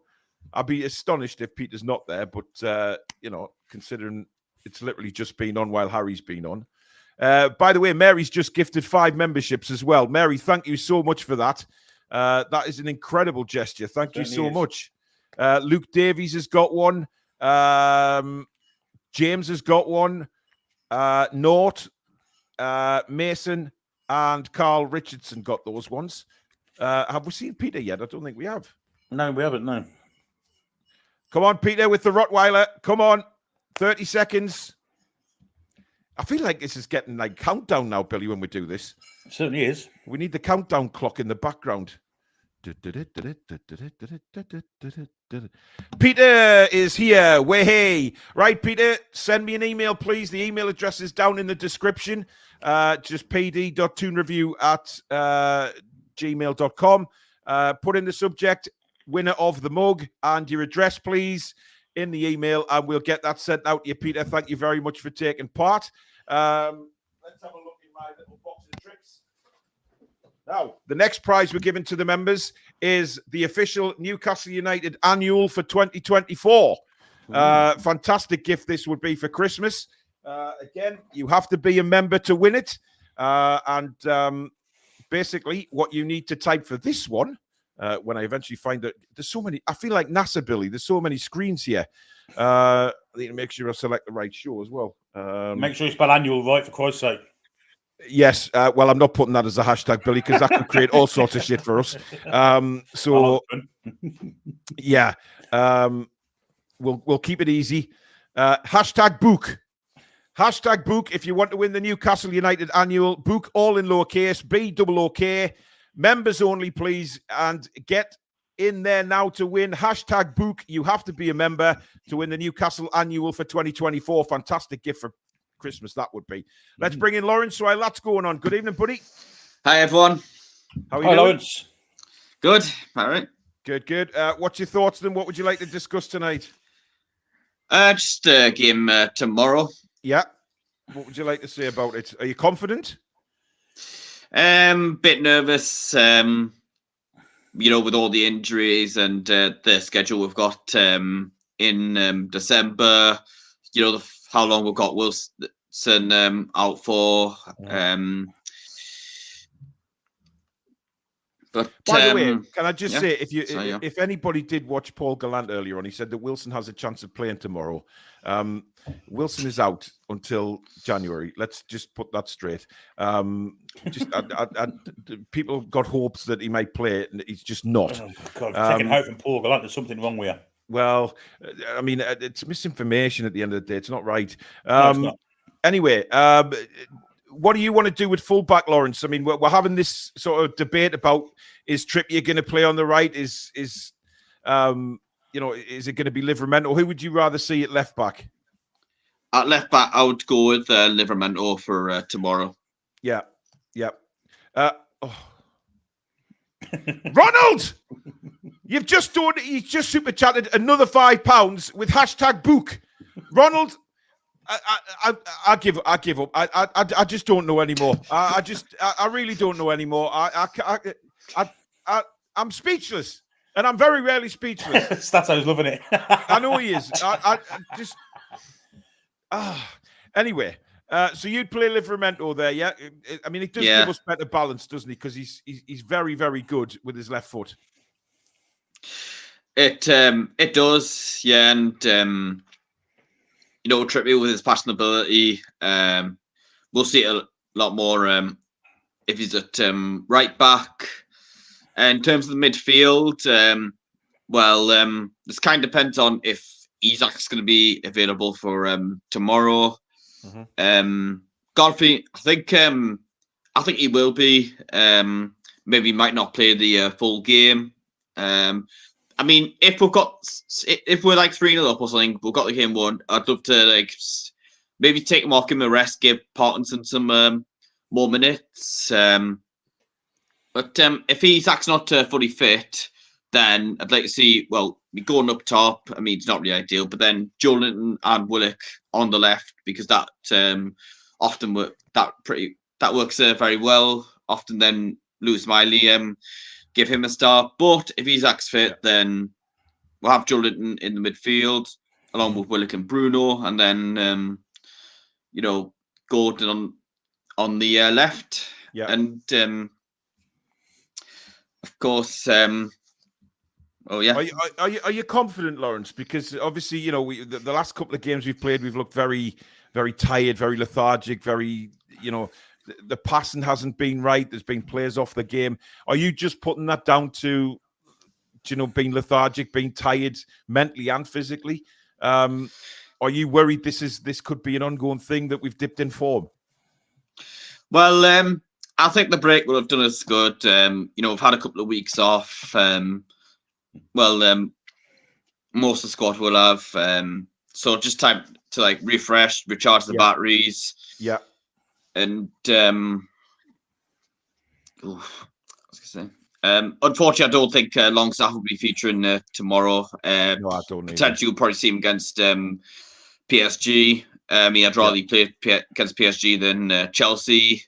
I'd be astonished if Peter's not there. But, considering it's literally just been on while Harry's been on. By the way, Mary's just gifted 5 memberships as well. Mary, thank you so much for that. That is an incredible gesture. Thank you so much. Luke Davies has got one. James has got one. Nort, Mason, and Carl Richardson got those ones. Have we seen Peter yet? I don't think we have. No, we haven't, no. Come on, Peter, with the Rottweiler. Come on. 30 seconds. I feel like this is getting like countdown now, Billy, when we do this. It certainly is. We need the countdown clock in the background. Peter is here. Way. Right, Peter, send me an email, please. The email address is down in the description. Just pd.toonreview@gmail.com. Put in the subject, winner of the mug, and your address, please, in the email, and we'll get that sent out to you, Peter. Thank you very much for taking part. Let's have a look in my little box of tricks. Now, the next prize we're giving to the members is the official Newcastle United annual for 2024. Fantastic gift this would be for Christmas. Again, you have to be a member to win it. And basically, what you need to type for this one, when I eventually find that there's so many. I feel like NASA, Billy. There's so many screens here. I need to make sure I select the right show as well. Make sure you spell annual right, for Christ's sake. Yes. Well, I'm not putting that as a hashtag, Billy, because that could create all sorts of shit for us. Yeah. We'll keep it easy. Hashtag book. Hashtag book if you want to win the Newcastle United annual. Book all in lowercase, B-O-O-K. Members only, please. And get in there now to win. Hashtag book. You have to be a member to win the Newcastle annual for 2024. Fantastic gift for Christmas, that would be. Let's bring in Lawrence. So, that's going on. Good evening, buddy. Hi, everyone. How are you doing? Lawrence. Good. All right. Good. What's your thoughts then? What would you like to discuss tonight? Just a game tomorrow. Yeah. What would you like to say about it? Are you confident? Bit nervous, with all the injuries and the schedule we've got in December. How long we've got Wilson out for. But by the way, can I just say, So, if anybody did watch Paul Gallant earlier on, he said that Wilson has a chance of playing tomorrow. Wilson is out until January. Let's just put that straight. People got hopes that he might play, and he's just not. Oh, God, taking hope from Paul Gallant, there's something wrong with you. Well, I mean, it's misinformation at the end of the day. It's not right. No, it's not. Anyway, what do you want to do with fullback, Lawrence? I mean, we're having this sort of debate about, is Trippier going to play on the right? Is it going to be Livramento? Who would you rather see at left back? At left back, I would go with Livramento for tomorrow. Yeah. Ronald, he's just super chatted another £5 with hashtag book. Ronald, I give up. I just don't know anymore. I really don't know anymore. I'm speechless, and I'm very rarely speechless. Stato's loving it. I know he is. Anyway, so you'd play Livramento there, yeah? I mean, it does give us better balance, doesn't he? Because he's very, very good with his left foot. It does, yeah, and Trippier with his passing ability, we'll see a lot more if he's at right back. In terms of the midfield, this kind of depends on if Isak's going to be available for tomorrow. Godfrey, I think he will be. Maybe he might not play the full game. I mean, if we're like 3-0 up or something, we've got the game won. I'd love to maybe take him off, give him a rest, give Parkinson some more minutes. But if Isak's not fully fit, then I'd like to see, going up top. I mean, it's not really ideal, but then Joelinton and Willock on the left, because that often works very well. Often then Lewis Miley give him a start. But if Isak's fit, then we'll have Joelinton in the midfield along with Willock and Bruno, and then Gordon on the left. Yeah, and of course. Oh yeah. Are you confident, Lawrence? Because obviously, the last couple of games we've played, we've looked very, very tired, very lethargic, very, the passing hasn't been right. There's been players off the game. Are you just putting that down to, being lethargic, being tired mentally and physically? Are you worried this could be an ongoing thing that we've dipped in form? Well, I think the break will have done us good. We've had a couple of weeks off. Most of the squad will have. So just time to refresh, recharge the batteries. Yeah. And unfortunately, I don't think Longstaff will be featuring tomorrow. No, I don't. Potentially, we'll probably see him against PSG. I'd rather he play against PSG than Chelsea.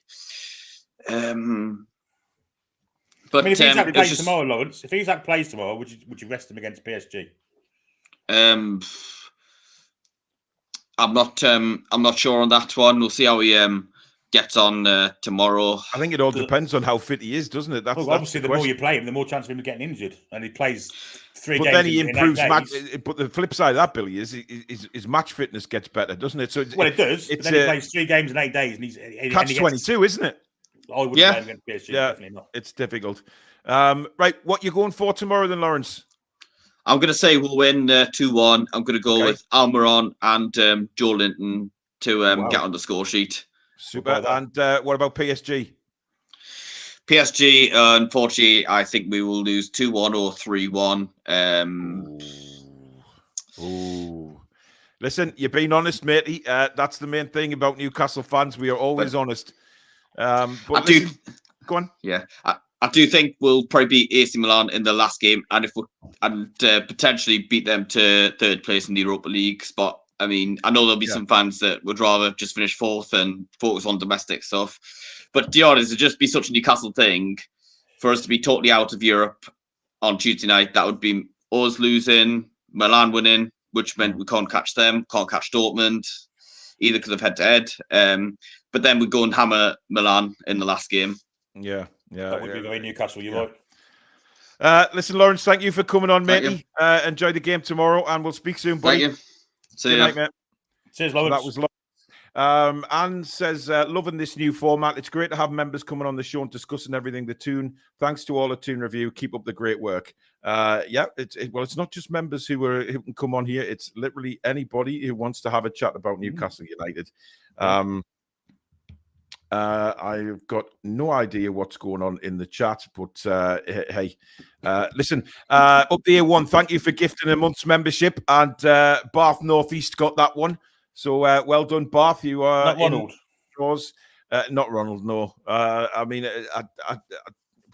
But if Isak plays tomorrow, Lawrence, if Isak plays tomorrow, would you rest him against PSG? I'm not sure on that one. We'll see how he gets on tomorrow. I think it all depends on how fit he is, doesn't it? That's Obviously, the the more question. you play him, the more chance of him getting injured, and he plays 3 But games. then he in 8 improves match. days. But the flip side of that, Billy, is his match fitness gets better, doesn't it? So Well, it does. But It's then he plays 3 games in 8 days, and he's catch 22, isn't it? I wouldn't Yeah. play him against PSG. Yeah. Definitely not. It's difficult. Right, what you going for tomorrow, then, Lawrence? I'm going to say we'll win 2-1. I'm going to go Okay. with Almiron and Joe Linton to Wow. get on the score sheet. Super. What about And what about PSG? PSG, unfortunately, I think we will lose 2-1 or 3-1. Ooh. Listen, you're being honest, matey. That's the main thing about Newcastle fans. We are always honest. But I do. listen, go on. Yeah, I do think we'll probably beat AC Milan in the last game, and potentially beat them to 3rd place in the Europa League spot. I mean, I know there'll be some fans that would rather just finish 4th and focus on domestic stuff. But to be honest, it'd just be such a Newcastle thing for us to be totally out of Europe on Tuesday night. That would be us losing, Milan winning, which meant we can't catch them, can't catch Dortmund, either because of head-to-head. But then we go and hammer Milan in the last game. Yeah. That would be the way Newcastle. You're right. Listen, Lawrence, thank you for coming on, Thank matey. Enjoy the game tomorrow, and we'll speak soon, buddy. Thank you. See Good ya. night, mate. Cheers, So Lawrence. that was Lawrence. Anne says, loving this new format. It's great to have members coming on the show and discussing everything the Toon. Thanks to all at Toon Review. Keep up the great work. It's not just members who can come on here. It's literally anybody who wants to have a chat about Newcastle United. I've got no idea what's going on in the chat, but hey, listen, up the A1, thank you for gifting a month's membership, and Bath Northeast got that one. So well done, Bath. You are Not Ronald. Yours. Not Ronald, no. I mean,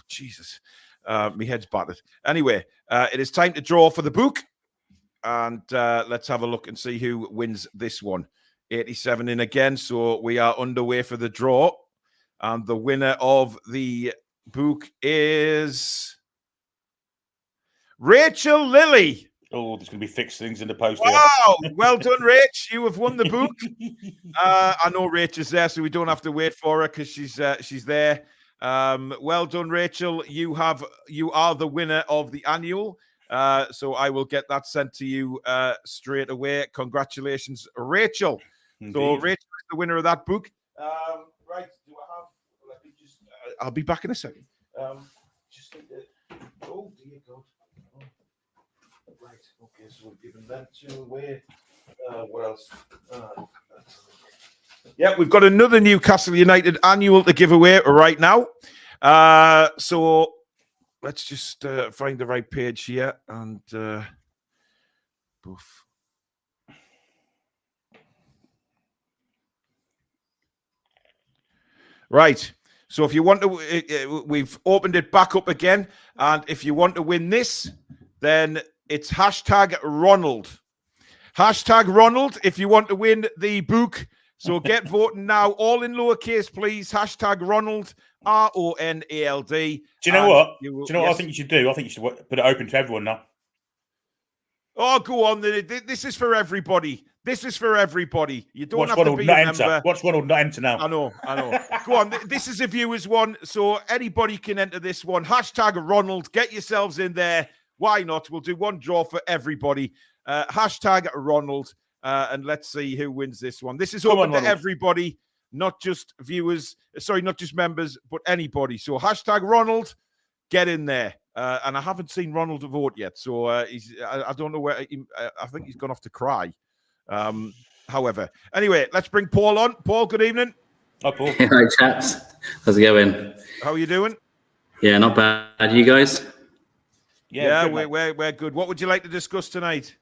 Jesus, my head's battered. Anyway, it is time to draw for the book, and let's have a look and see who wins this one. 87 in again, so we are underway for the draw, and the winner of the book is Rachel Lilly. Oh, there's going to be fixed things in the post. Wow, well done, Rach. You have won the book. I know Rach is there, so we don't have to wait for her because she's there. Well done, Rachel. You are the winner of the annual. So I will get that sent to you straight away. Congratulations, Rachel. Indeed. So Rachel is the winner of that book. Right, do I have? Let me just. I'll be back in a second. Just need to. Oh dear God. Oh. Right. Okay. So we're giving that two away. What else? Yeah, we've got another Newcastle United annual to give away right now. So let's just find the right page here and poof. Right. So if you want to, we've opened it back up again, and if you want to win this, then it's hashtag Ronald. Hashtag Ronald if you want to win the book. So get voting now, all in lowercase, please. Hashtag Ronald, RONALD. Do you know what? Do you know what I think you should do? I think you should put it open to everyone now. Oh, go on. This is for everybody. This is for everybody. You don't Watch have Ronald to be not a enter. member. Watch Ronald not enter now. I know. Go on. This is a viewers one, so anybody can enter this one. Hashtag Ronald. Get yourselves in there. Why not? We'll do one draw for everybody. Hashtag Ronald. And let's see who wins this one. This is open to everybody, not just viewers. Sorry, not just members, but anybody. So hashtag Ronald. Get in there. And I haven't seen Ronald vote yet. So I don't know where. I think he's gone off to cry. However, anyway, let's bring Paul on. Paul, good evening. Hi, Paul. Hi, chaps. How's it going? How are you doing? Yeah, not bad. You guys? Yeah, good, we're good. What would you like to discuss tonight?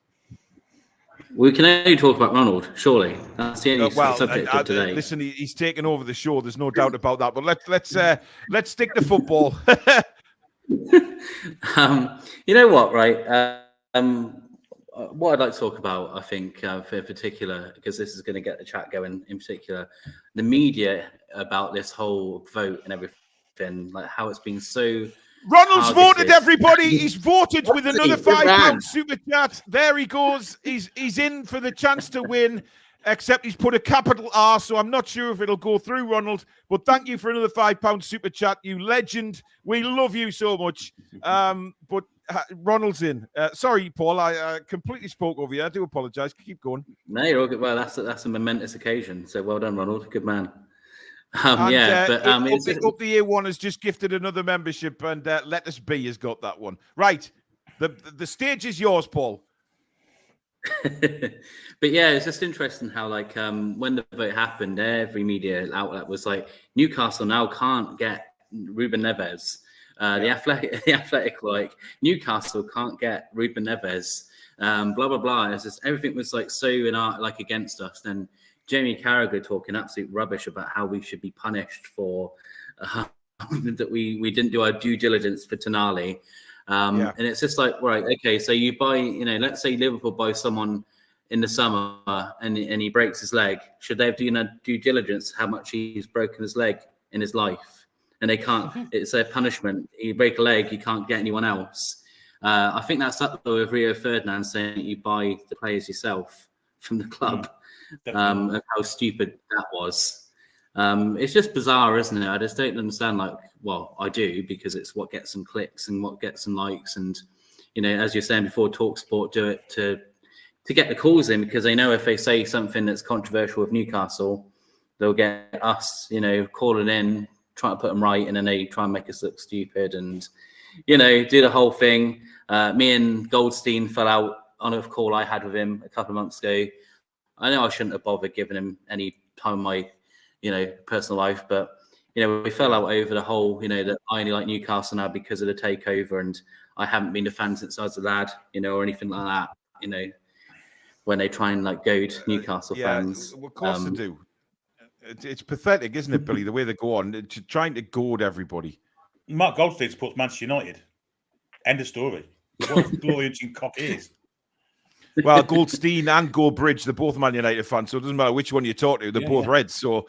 We can only talk about Ronald, surely. That's the only subject of today. Listen, he's taken over the show. There's no doubt about that. But let's stick to football. You know what, right? What I'd like to talk about, I think, in particular, because this is going to get the chat going, in particular, the media about this whole vote and everything, like how it's been so. Ronald's voted, everybody. He's voted with another £5 super chat. There he goes. He's in for the chance to win. except he's put a capital R, so I'm not sure if it'll go through, Ronald. But thank you for another £5 super chat, you legend. We love you so much. But Ronald's in. Sorry, Paul, I completely spoke over you. I do apologise. Keep going. No, you're all good. Well, that's a momentous occasion. So well done, Ronald. Good man. Up It's the A1 has just gifted another membership, and Let Us Be has got that one. Right. The stage is yours, Paul. But yeah, it's just interesting how when the vote happened, every media outlet was like, Newcastle now can't get Ruben Neves. The athletic like Newcastle can't get Ruben Neves. Blah blah blah. It's just everything was so against us. Then Jamie Carragher talking absolute rubbish about how we should be punished for that we didn't do our due diligence for Toon Army. And it's just right, okay, so you buy, let's say Liverpool buy someone in the summer and he breaks his leg. Should they have done due diligence how much he's broken his leg in his life? And they can't, it's a punishment. You break a leg, you can't get anyone else. I think that's up there with Rio Ferdinand saying that you buy the players yourself from the club, and how stupid that was. It's just bizarre, isn't it? I just don't understand. Well, I do, because it's what gets some clicks and what gets some likes, and as you're saying before, TalkSport do it to get the calls in, because they know if they say something that's controversial with Newcastle, they'll get us, calling in, trying to put them right, and then they try and make us look stupid and do the whole thing. Me and Goldstein fell out on a call I had with him a couple of months ago. I know I shouldn't have bothered giving him any time in my personal life, but we fell out over the whole that I only like Newcastle now because of the takeover, and I haven't been a fan since I was a lad, or anything like that, when they try and goad Newcastle fans. Of course they do. It's pathetic, isn't it, Billy, the way they go on, trying to goad everybody. Mark Goldstein supports Manchester United. End of story. What a glorious cock is. Well, Goldstein and Goldbridge, they're both Man United fans, so it doesn't matter which one you talk to, they're both Reds. So,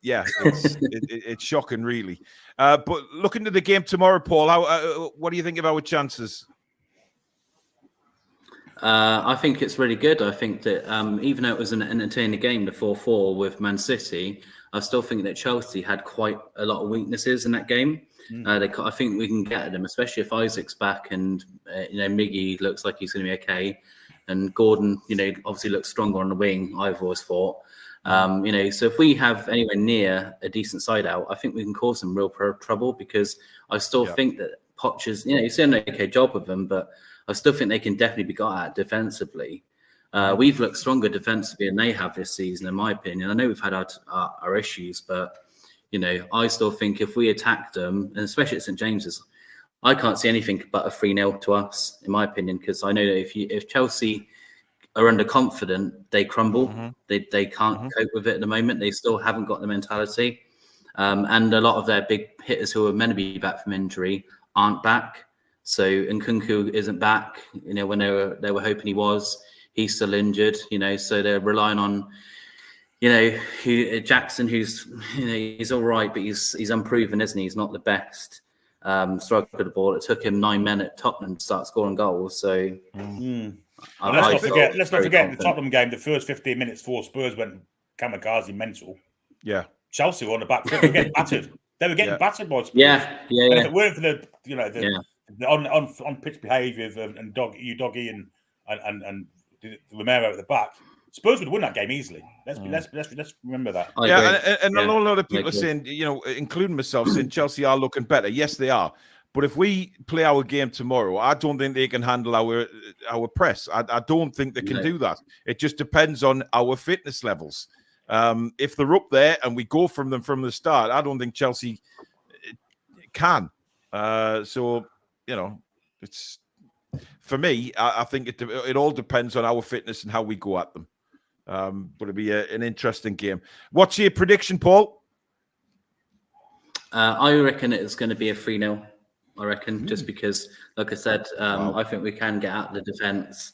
it's shocking, really. But looking to the game tomorrow, Paul, what do you think of our chances? I think it's really good. I think that even though it was an entertaining game, the 4-4 with Man City, I still think that Chelsea had quite a lot of weaknesses in that game. I think we can get at them, especially if Isaac's back and Miggy looks like he's going to be okay, and Gordon, obviously looks stronger on the wing. I've always thought, so if we have anywhere near a decent side out, I think we can cause some real trouble, because I still think that Poch's, he's doing an okay job with them, but I still think they can definitely be got at defensively. We've looked stronger defensively than they have this season, in my opinion. I know we've had our issues, but I still think if we attack them, and especially at St James's, I can't see anything but a 3-0 to us, in my opinion, because I know that if Chelsea are underconfident, they crumble. They can't cope with it at the moment. They still haven't got the mentality. And a lot of their big hitters who are meant to be back from injury aren't back. So Nkunku isn't back, when they were hoping he was. He's still injured, so they're relying on, Jackson, who's, he's all right, but he's unproven, isn't he? He's not the best striker of the ball. It took him 9 men at Tottenham to start scoring goals. So let's not forget the Tottenham game. The first 15 minutes for Spurs went kamikaze mental. Yeah, Chelsea were on the back foot. They were getting battered. They were getting battered by Spurs. Yeah. And if it weren't for the on pitch behaviour and Doggy and Romero at the back, Spurs would win that game easily. Let's remember that. And a lot of people are saying, including myself, saying Chelsea are looking better. Yes, they are. But if we play our game tomorrow, I don't think they can handle our press. I don't think they can do that. It just depends on our fitness levels. If they're up there and we go from them from the start, I don't think Chelsea can. It's for me. I think it all depends on our fitness and how we go at them. But it'll be an interesting game. What's your prediction, Paul? I reckon it's going to be a 3-0. I reckon, just because, like I said, I think we can get out of the defence,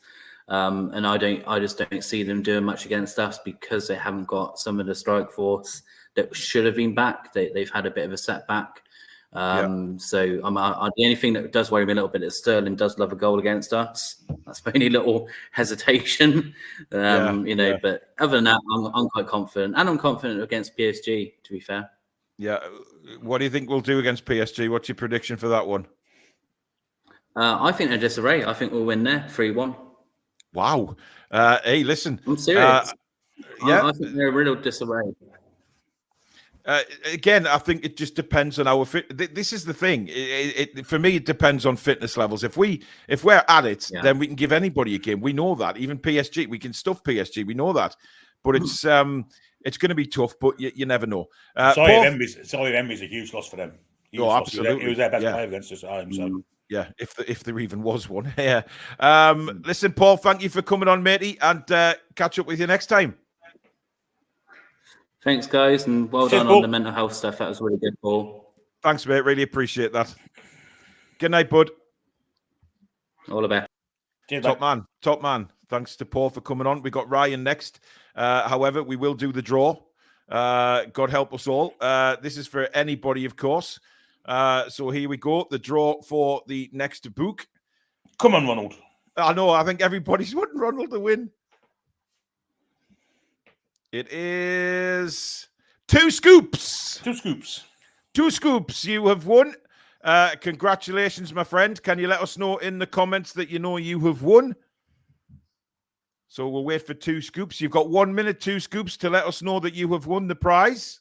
and I just don't see them doing much against us, because they haven't got some of the strike force that should have been back. They've had a bit of a setback. So the only thing that does worry me a little bit is Sterling does love a goal against us. That's my only little hesitation, But other than that, I'm quite confident, and I'm confident against PSG. To be fair, yeah. What do you think we'll do against PSG? What's your prediction for that one? I think they're disarray. I think we'll win there 3-1. Wow. Hey, listen. I'm serious. Yeah, I think they're a real disarray. Again, I think it just depends on our fit. This is the thing. For me, it depends on fitness levels. If we're at it, then we can give anybody a game. We know that. Even PSG, we can stuff PSG. We know that. But it's going to be tough. But you never know. Sorry, Emery's a huge loss for them. Absolutely. He was their best player against us at home. So. Yeah, if there even was one. Yeah. Listen, Paul, thank you for coming on, matey, and catch up with you next time. Thanks, guys, and well done on the mental health stuff. That was really good, Paul. Thanks, mate. Really appreciate that. Good night, bud. All the best. Cheers, Top man. Thanks to Paul for coming on. We got Ryan next. However, we will do the draw. God help us all. This is for anybody, of course. So here we go. The draw for the next book. Come on, Ronald. I know. I think everybody's wanting Ronald to win. It is 2 scoops. 2 scoops. 2 scoops. You have won. Congratulations, my friend. Can you let us know in the comments that you know you have won? So we'll wait for 2 scoops. You've got 1 minute, 2 scoops to let us know that you have won the prize.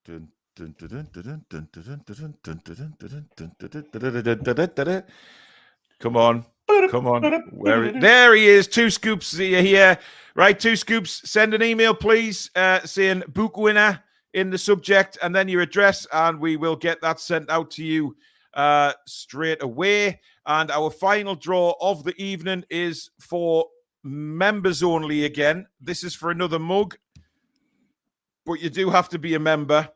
Come on. There he is. 2 scoops here. Right, 2 scoops. Send an email, please, saying book winner in the subject and then your address, and we will get that sent out to you straight away. And our final draw of the evening is for members only again. This is for another mug, but you do have to be a member.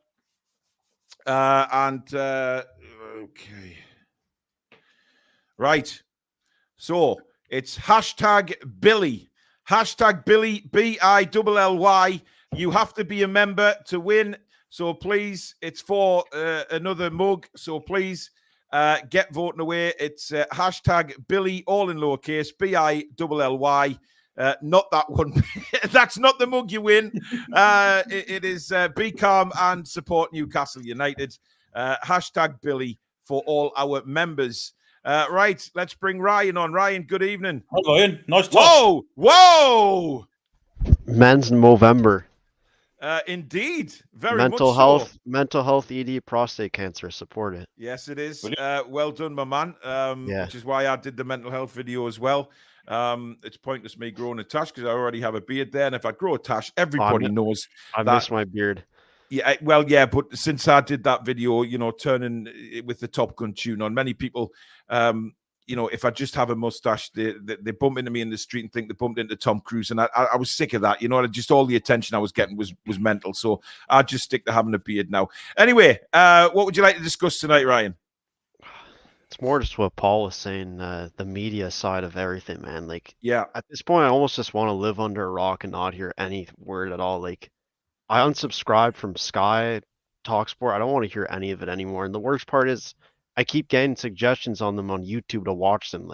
Okay. Right. So it's hashtag Billy. Hashtag Billy, BILLY. You have to be a member to win. So please, it's for another mug. So please get voting away. It's hashtag Billy, all in lowercase, BILLY. Not that one. That's not the mug you win. It is be calm and support Newcastle United. Hashtag Billy for all our members. Right, let's bring Ryan on. Ryan, good evening. Hi, Ryan. Nice talk. Whoa! Men's Movember. Indeed, very mental much health, so. mental health, ED, prostate cancer. Support it. Yes, it is. Well done, my man. Yeah. Which is why I did the mental health video as well. It's pointless me growing a tash because I already have a beard there, and if I grow a tash, everybody knows. I miss my beard. Yeah, well, yeah, but since I did that video, turning with the Top Gun tune on, many people, if I just have a mustache, they bump into me in the street and think they bumped into Tom Cruise, and I was sick of that. Just all the attention I was getting was mental. So I just stick to having a beard now. Anyway, what would you like to discuss tonight, Ryan? It's more just what Paul was saying, the media side of everything, man. Yeah, at this point, I almost just want to live under a rock and not hear any word at all. I unsubscribed from Sky Talksport. I don't want to hear any of it anymore. And the worst part is I keep getting suggestions on them on YouTube to watch them.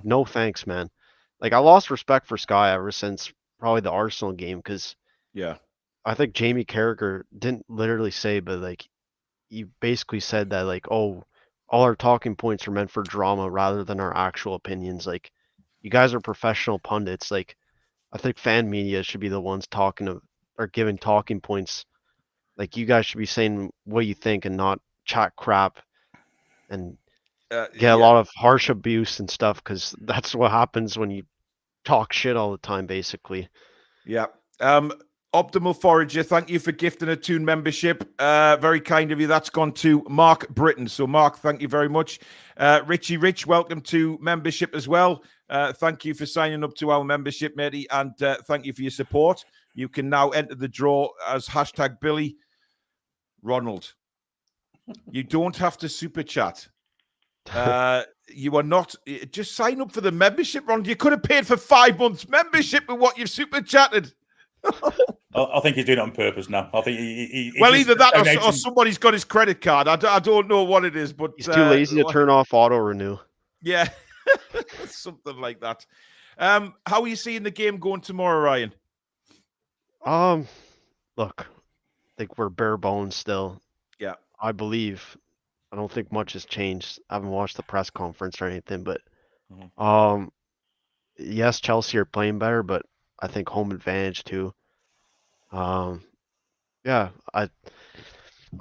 No thanks, man. I lost respect for Sky ever since probably the Arsenal game because I think Jamie Carragher didn't literally say, but he basically said that all our talking points are meant for drama rather than our actual opinions. You guys are professional pundits. I think fan media should be the ones or giving talking points. You guys should be saying what you think and not chat crap and get a lot of harsh abuse and stuff, because that's what happens when you talk shit all the time, basically. Yeah. Optimal Forager, thank you for gifting a Toon membership. Very kind of you. That's gone to Mark Britton. So, Mark, thank you very much. Richie Rich, welcome to membership as well. Thank you for signing up to our membership, matey, and thank you for your support. You can now enter the draw as hashtag Billy Ronald. You don't have to super chat. You are not. Just sign up for the membership, Ronald. You could have paid for 5 months membership with what you've super chatted. I think he's doing it on purpose now. I think Well, just either that or donating- somebody's got his credit card. I don't know what it is, but He's too lazy to turn off auto renew. Yeah, something like that. How are you seeing the game going tomorrow, Ryan? Look, I think we're bare bones still. Yeah. I believe. I don't think much has changed. I haven't watched the press conference or anything, but yes, Chelsea are playing better, but I think home advantage too. Yeah, I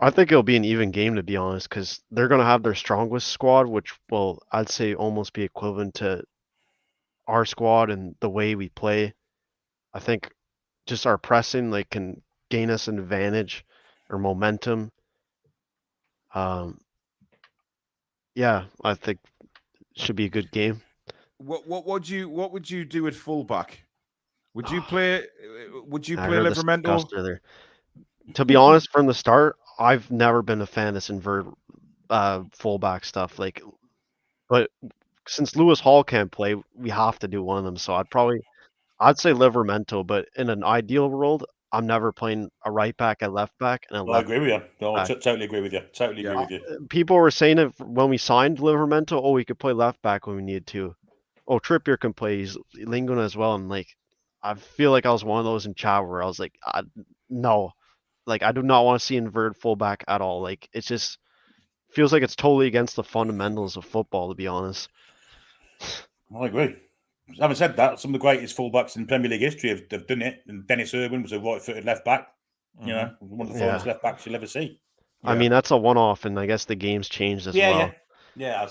think it'll be an even game, to be honest, because they're gonna have their strongest squad, which will, I'd say, almost be equivalent to our squad and the way we play. I think just our pressing can gain us an advantage or momentum. Yeah, I think it should be a good game. What would you do at fullback? Would you play? Would you I play heard this Livramento? discussed earlier. To be honest, from the start, I've never been a fan of this invert fullback stuff. But since Lewis Hall can't play, we have to do one of them. So I'd say Livramento, but in an ideal world, I'm never playing a right back, a left back, and a I left. agree with you. No, I back. totally agree with you. Totally agree with you. People were saying it when we signed Livramento. Oh, we could play left back when we needed to. Oh, Trippier can play. He's Linguna as well. And I feel like I was one of those in chat where I was like, no, I do not want to see inverted fullback at all. It just feels like it's totally against the fundamentals of football, to be honest. I agree. Having said that, some of the greatest fullbacks in Premier League history have done it. And Dennis Irwin was a right-footed left back. You know, one of the finest left backs you'll ever see. I mean, that's a one-off, and I guess the game's changed as well. Yeah.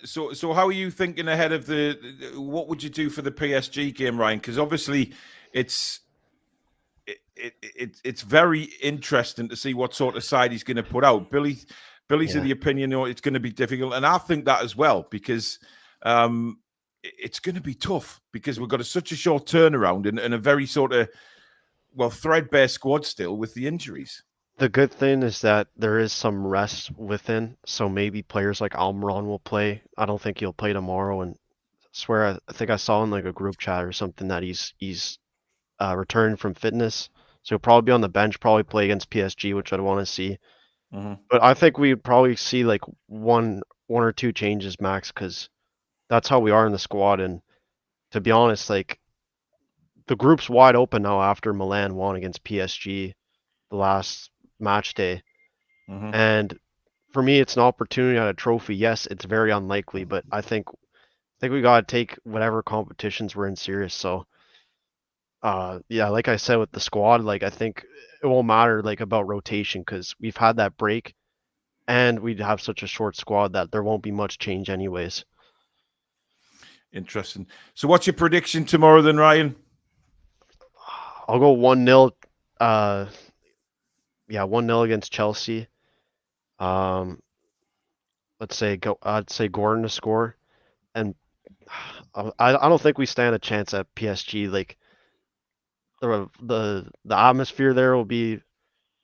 So how are you thinking ahead of what would you do for the PSG game, Ryan? Because obviously it's very interesting to see what sort of side he's going to put out. Billy's of the opinion it's going to be difficult, and I think that as well, because it's going to be tough because we've got such a short turnaround and a very sort of threadbare squad still with the injuries. The good thing is that there is some rest within, so maybe players like Almiron will play. I don't think he'll play tomorrow, and I think I saw in a group chat or something that he's returned from fitness, so he'll probably be on the bench, probably play against PSG, which I'd want to see. But I think we'd probably see one or two changes max, because that's how we are in the squad. And to be honest, the group's wide open now after Milan won against PSG the last match day. And for me, it's an opportunity at a trophy. Yes, it's very unlikely, but I think we gotta take whatever competitions we're in serious. So yeah, like I said with the squad, I think it won't matter about rotation, because we've had that break and we'd have such a short squad that there won't be much change anyways. Interesting. So what's your prediction tomorrow then, Ryan? I'll go 1-0. 1-0 against Chelsea. I'd say Gordon to score, and I don't think we stand a chance at PSG. The atmosphere there will be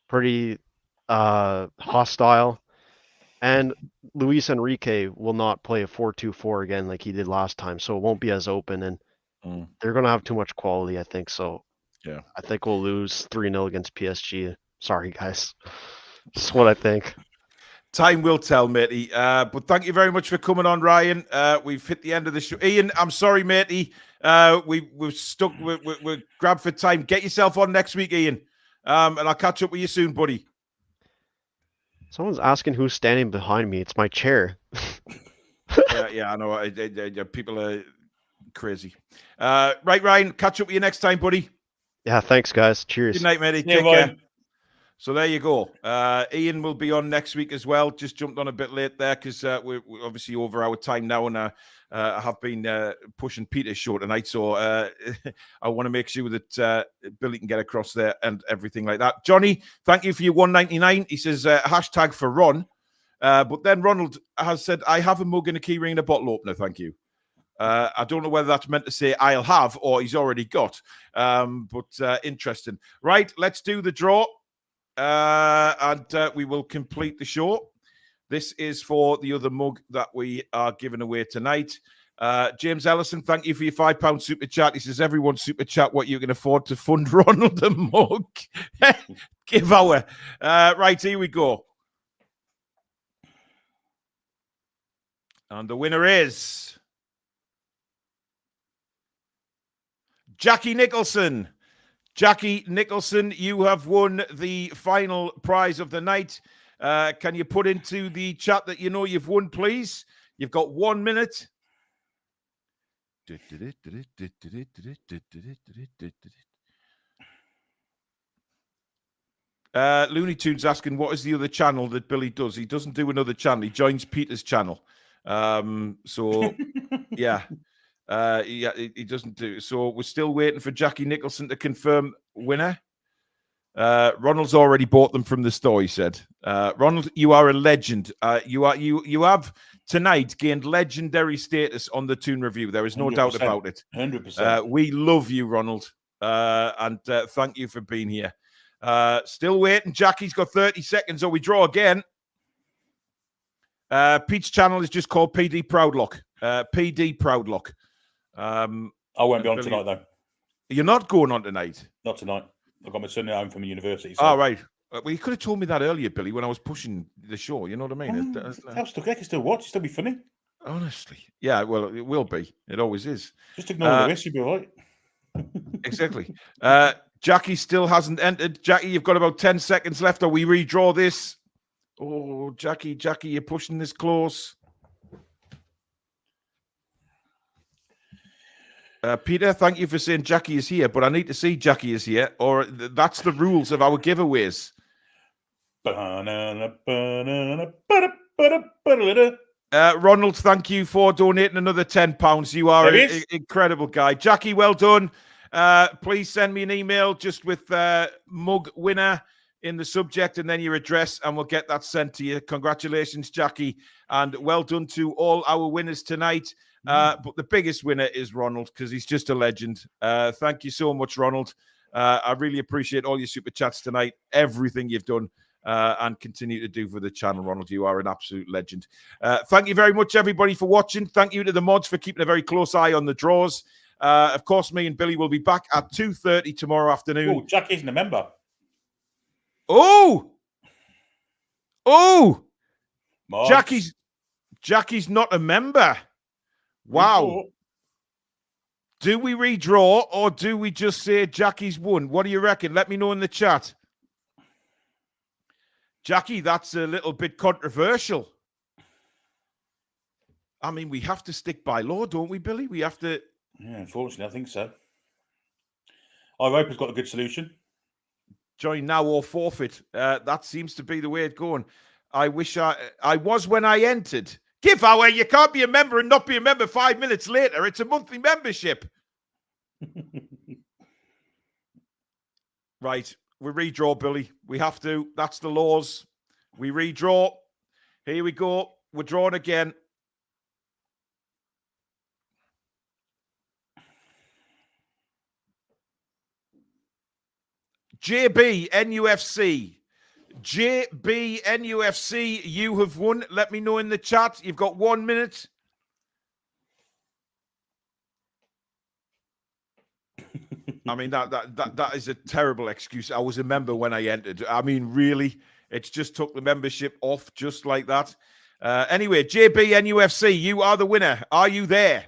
pretty hostile, and Luis Enrique will not play a 4-2-4 again like he did last time, so it won't be as open, and they're gonna have too much quality, I think. So yeah, I think we'll lose 3-0 against PSG. Sorry, guys. Just what I think. Time will tell, matey. But thank you very much for coming on, Ryan. We've hit the end of the show. Ian, I'm sorry, matey. We're stuck. We're grabbed for time. Get yourself on next week, Ian. And I'll catch up with you soon, buddy. Someone's asking who's standing behind me. It's my chair. Yeah, I know. People are crazy. Right, Ryan. Catch up with you next time, buddy. Yeah, thanks, guys. Cheers. Good night, matey. Yeah, Take Ryan. care. So there you go. Ian will be on next week as well. Just jumped on a bit late there because we're obviously over our time now, and I have been pushing Peter's show tonight. So I want to make sure that Billy can get across there and everything like that. Johnny, thank you for your $1.99. He says hashtag for Ron. But then Ronald has said, I have a mug and a key ring and a bottle opener. Thank you. I don't know whether that's meant to say I'll have or he's already got. But interesting. Right, let's do the draw. And we will complete the show. This is for the other mug that we are giving away tonight. James Ellison, thank you for your £5 super chat. He says, everyone super chat what you can afford to fund Ronald the mug. Give our. Right, here we go. And the winner is Jackie Nicholson. Jackie Nicholson, you have won the final prize of the night. Can you put into the chat that you know you've won, please? You've got 1 minute. Looney Tunes asking, what is the other channel that Billy does? He doesn't do another channel. He joins Peter's channel. So, yeah. He doesn't do. So we're still waiting for Jackie Nicholson to confirm winner. Ronald's already bought them from the store, he said. Ronald, you are a legend. You have tonight gained legendary status on the Toon Review. There is no doubt about it. 100%. We love you, Ronald. And thank you for being here. Still waiting. Jackie's got 30 seconds or we draw again. Pete's channel is just called PD Proudlock. PD Proudlock. I won't be on tonight, though. You're not going on tonight? Not tonight. I've got my son home from the university. So. Oh, right. Well, you could have told me that earlier, Billy, when I was pushing the show. You know what I mean? I can still watch. It'll still be funny. Honestly. Yeah, well, it will be. It always is. Just ignore the rest. You'll be all right. Exactly. Jackie still hasn't entered. Jackie, you've got about 10 seconds left, or we redraw this. Oh, Jackie, you're pushing this close. Peter, thank you for saying Jackie is here, but I need to see Jackie is here, or that's the rules of our giveaways. Ronald, thank you for donating another £10. You are an incredible guy. Jackie, well done. Please send me an email just with mug winner in the subject and then your address, and we'll get that sent to you. Congratulations, Jackie, and well done to all our winners tonight. But the biggest winner is Ronald, because he's just a legend. Thank you so much, Ronald. I really appreciate all your super chats tonight, everything you've done and continue to do for the channel, Ronald. You are an absolute legend. Thank you very much, everybody, for watching. Thank you to the mods for keeping a very close eye on the draws. Of course, me and Billy will be back at 2:30 tomorrow afternoon. Oh, Jack isn't a member. Oh! Mods. Jackie's not a member. Wow. Do we redraw or do we just say Jackie's won? What do you reckon? Let me know in the chat. Jackie, that's a little bit controversial. I mean, we have to stick by law, don't we, Billy? We have to... Yeah, unfortunately, I think so. I hope it's got a good solution. Join now or forfeit. That seems to be the way it's going. I wish I was when I entered. Giveaway, you can't be a member and not be a member 5 minutes later. It's a monthly membership. Right, we redraw, Billy. We have to. That's the laws. We redraw. Here we go. We're drawing again. JB NUFC. JB NUFC, you have won. Let me know in the chat. You've got 1 minute. I mean, that is a terrible excuse. I was a member when I entered. I mean, really, it's just took the membership off just like that. Anyway, JB NUFC, you are the winner. Are you there?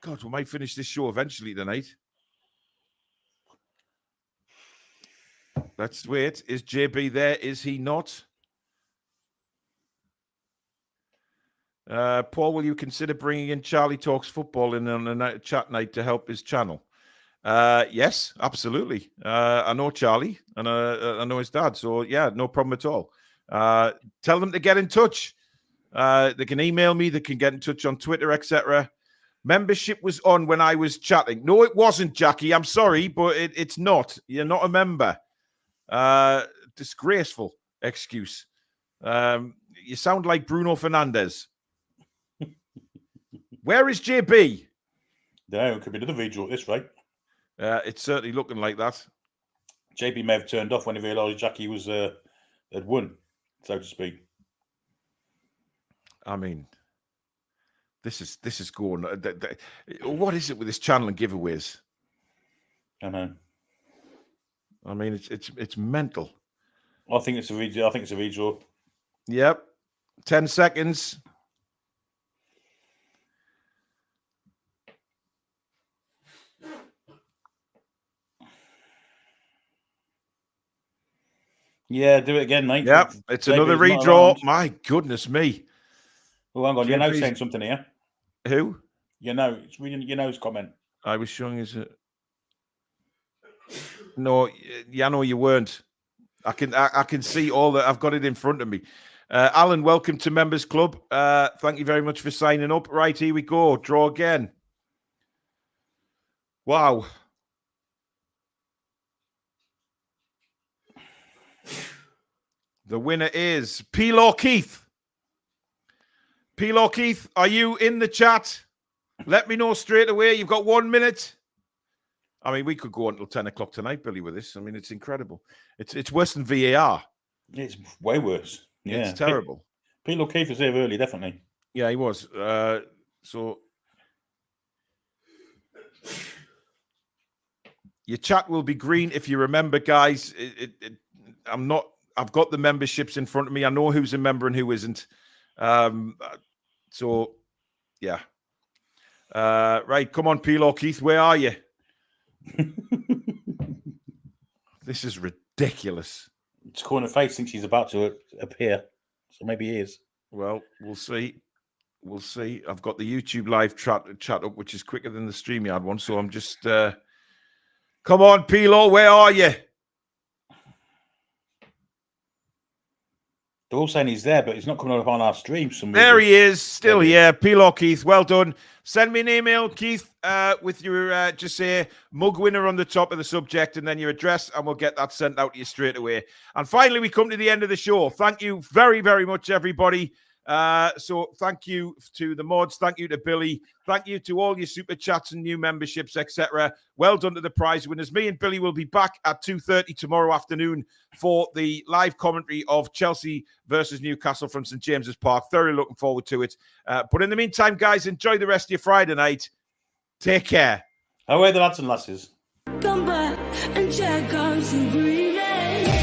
God, we might finish this show eventually tonight. Let's wait. Is JB there? Is he not? Paul, will you consider bringing in Charlie Talks Football in on a chat night to help his channel? Yes, absolutely. I know Charlie and I know his dad. So, yeah, no problem at all. Tell them to get in touch. They can email me. They can get in touch on Twitter, etc. Membership was on when I was chatting. No, it wasn't, Jackie. I'm sorry, but it's not. You're not a member. Disgraceful excuse. You sound like Bruno Fernandes. Where is JB? No, it could be another redraw at this rate. It's certainly looking like that. JB may have turned off when he realised Jackie was had won, so to speak. I mean, This is going. What is it with this channel and giveaways? I know. I mean, it's mental. I think it's a redraw. I think it's a redraw. Yep. 10 seconds. Yeah, do it again, mate. Yep. It's another David is not redraw. around. My goodness me. Oh, hang on. You know, JP's saying something here. Who? You know, it's reading your nose comment. I was showing his. No, yeah, no, you weren't. I can see all that. I've got it in front of me. Alan, welcome to Members Club. Thank you very much for signing up. Right, here we go. Draw again. Wow. The winner is P-Law Keith. P-Law Keith, are you in the chat? Let me know straight away. You've got 1 minute. I mean, we could go until 10 o'clock tonight, Billy, with this. I mean, it's incredible. It's worse than VAR. It's way worse. Yeah, It's terrible. Pete O'Keefe was there early, definitely. Yeah, he was. So your chat will be green if you remember, guys. I've got the memberships in front of me. I know who's a member and who isn't. So yeah. Right, come on, P-Law Keith. Where are you? This is ridiculous. It's corner face thinks he's about to appear, so maybe he is. Well, we'll see. We'll see. I've got the YouTube live chat up, which is quicker than the StreamYard one. So I'm just come on, P-Law, where are you? They're all saying he's there, but he's not coming up on our stream. There he is, still here. P-Law Keith, well done. Send me an email, Keith, with your just say mug winner on the top of the subject and then your address, and we'll get that sent out to you straight away. And finally, we come to the end of the show. Thank you very, very much, everybody. So thank you to the mods. Thank you to Billy. Thank you to all your super chats and new memberships, etc. Well done to the prize winners. Me and Billy will be back at 2:30 tomorrow afternoon for the live commentary of Chelsea versus Newcastle from St. James's Park. Thoroughly looking forward to it. But in the meantime, guys, enjoy the rest of your Friday night. Take care. How are the lads and lasses? Come back and check out some brilliance.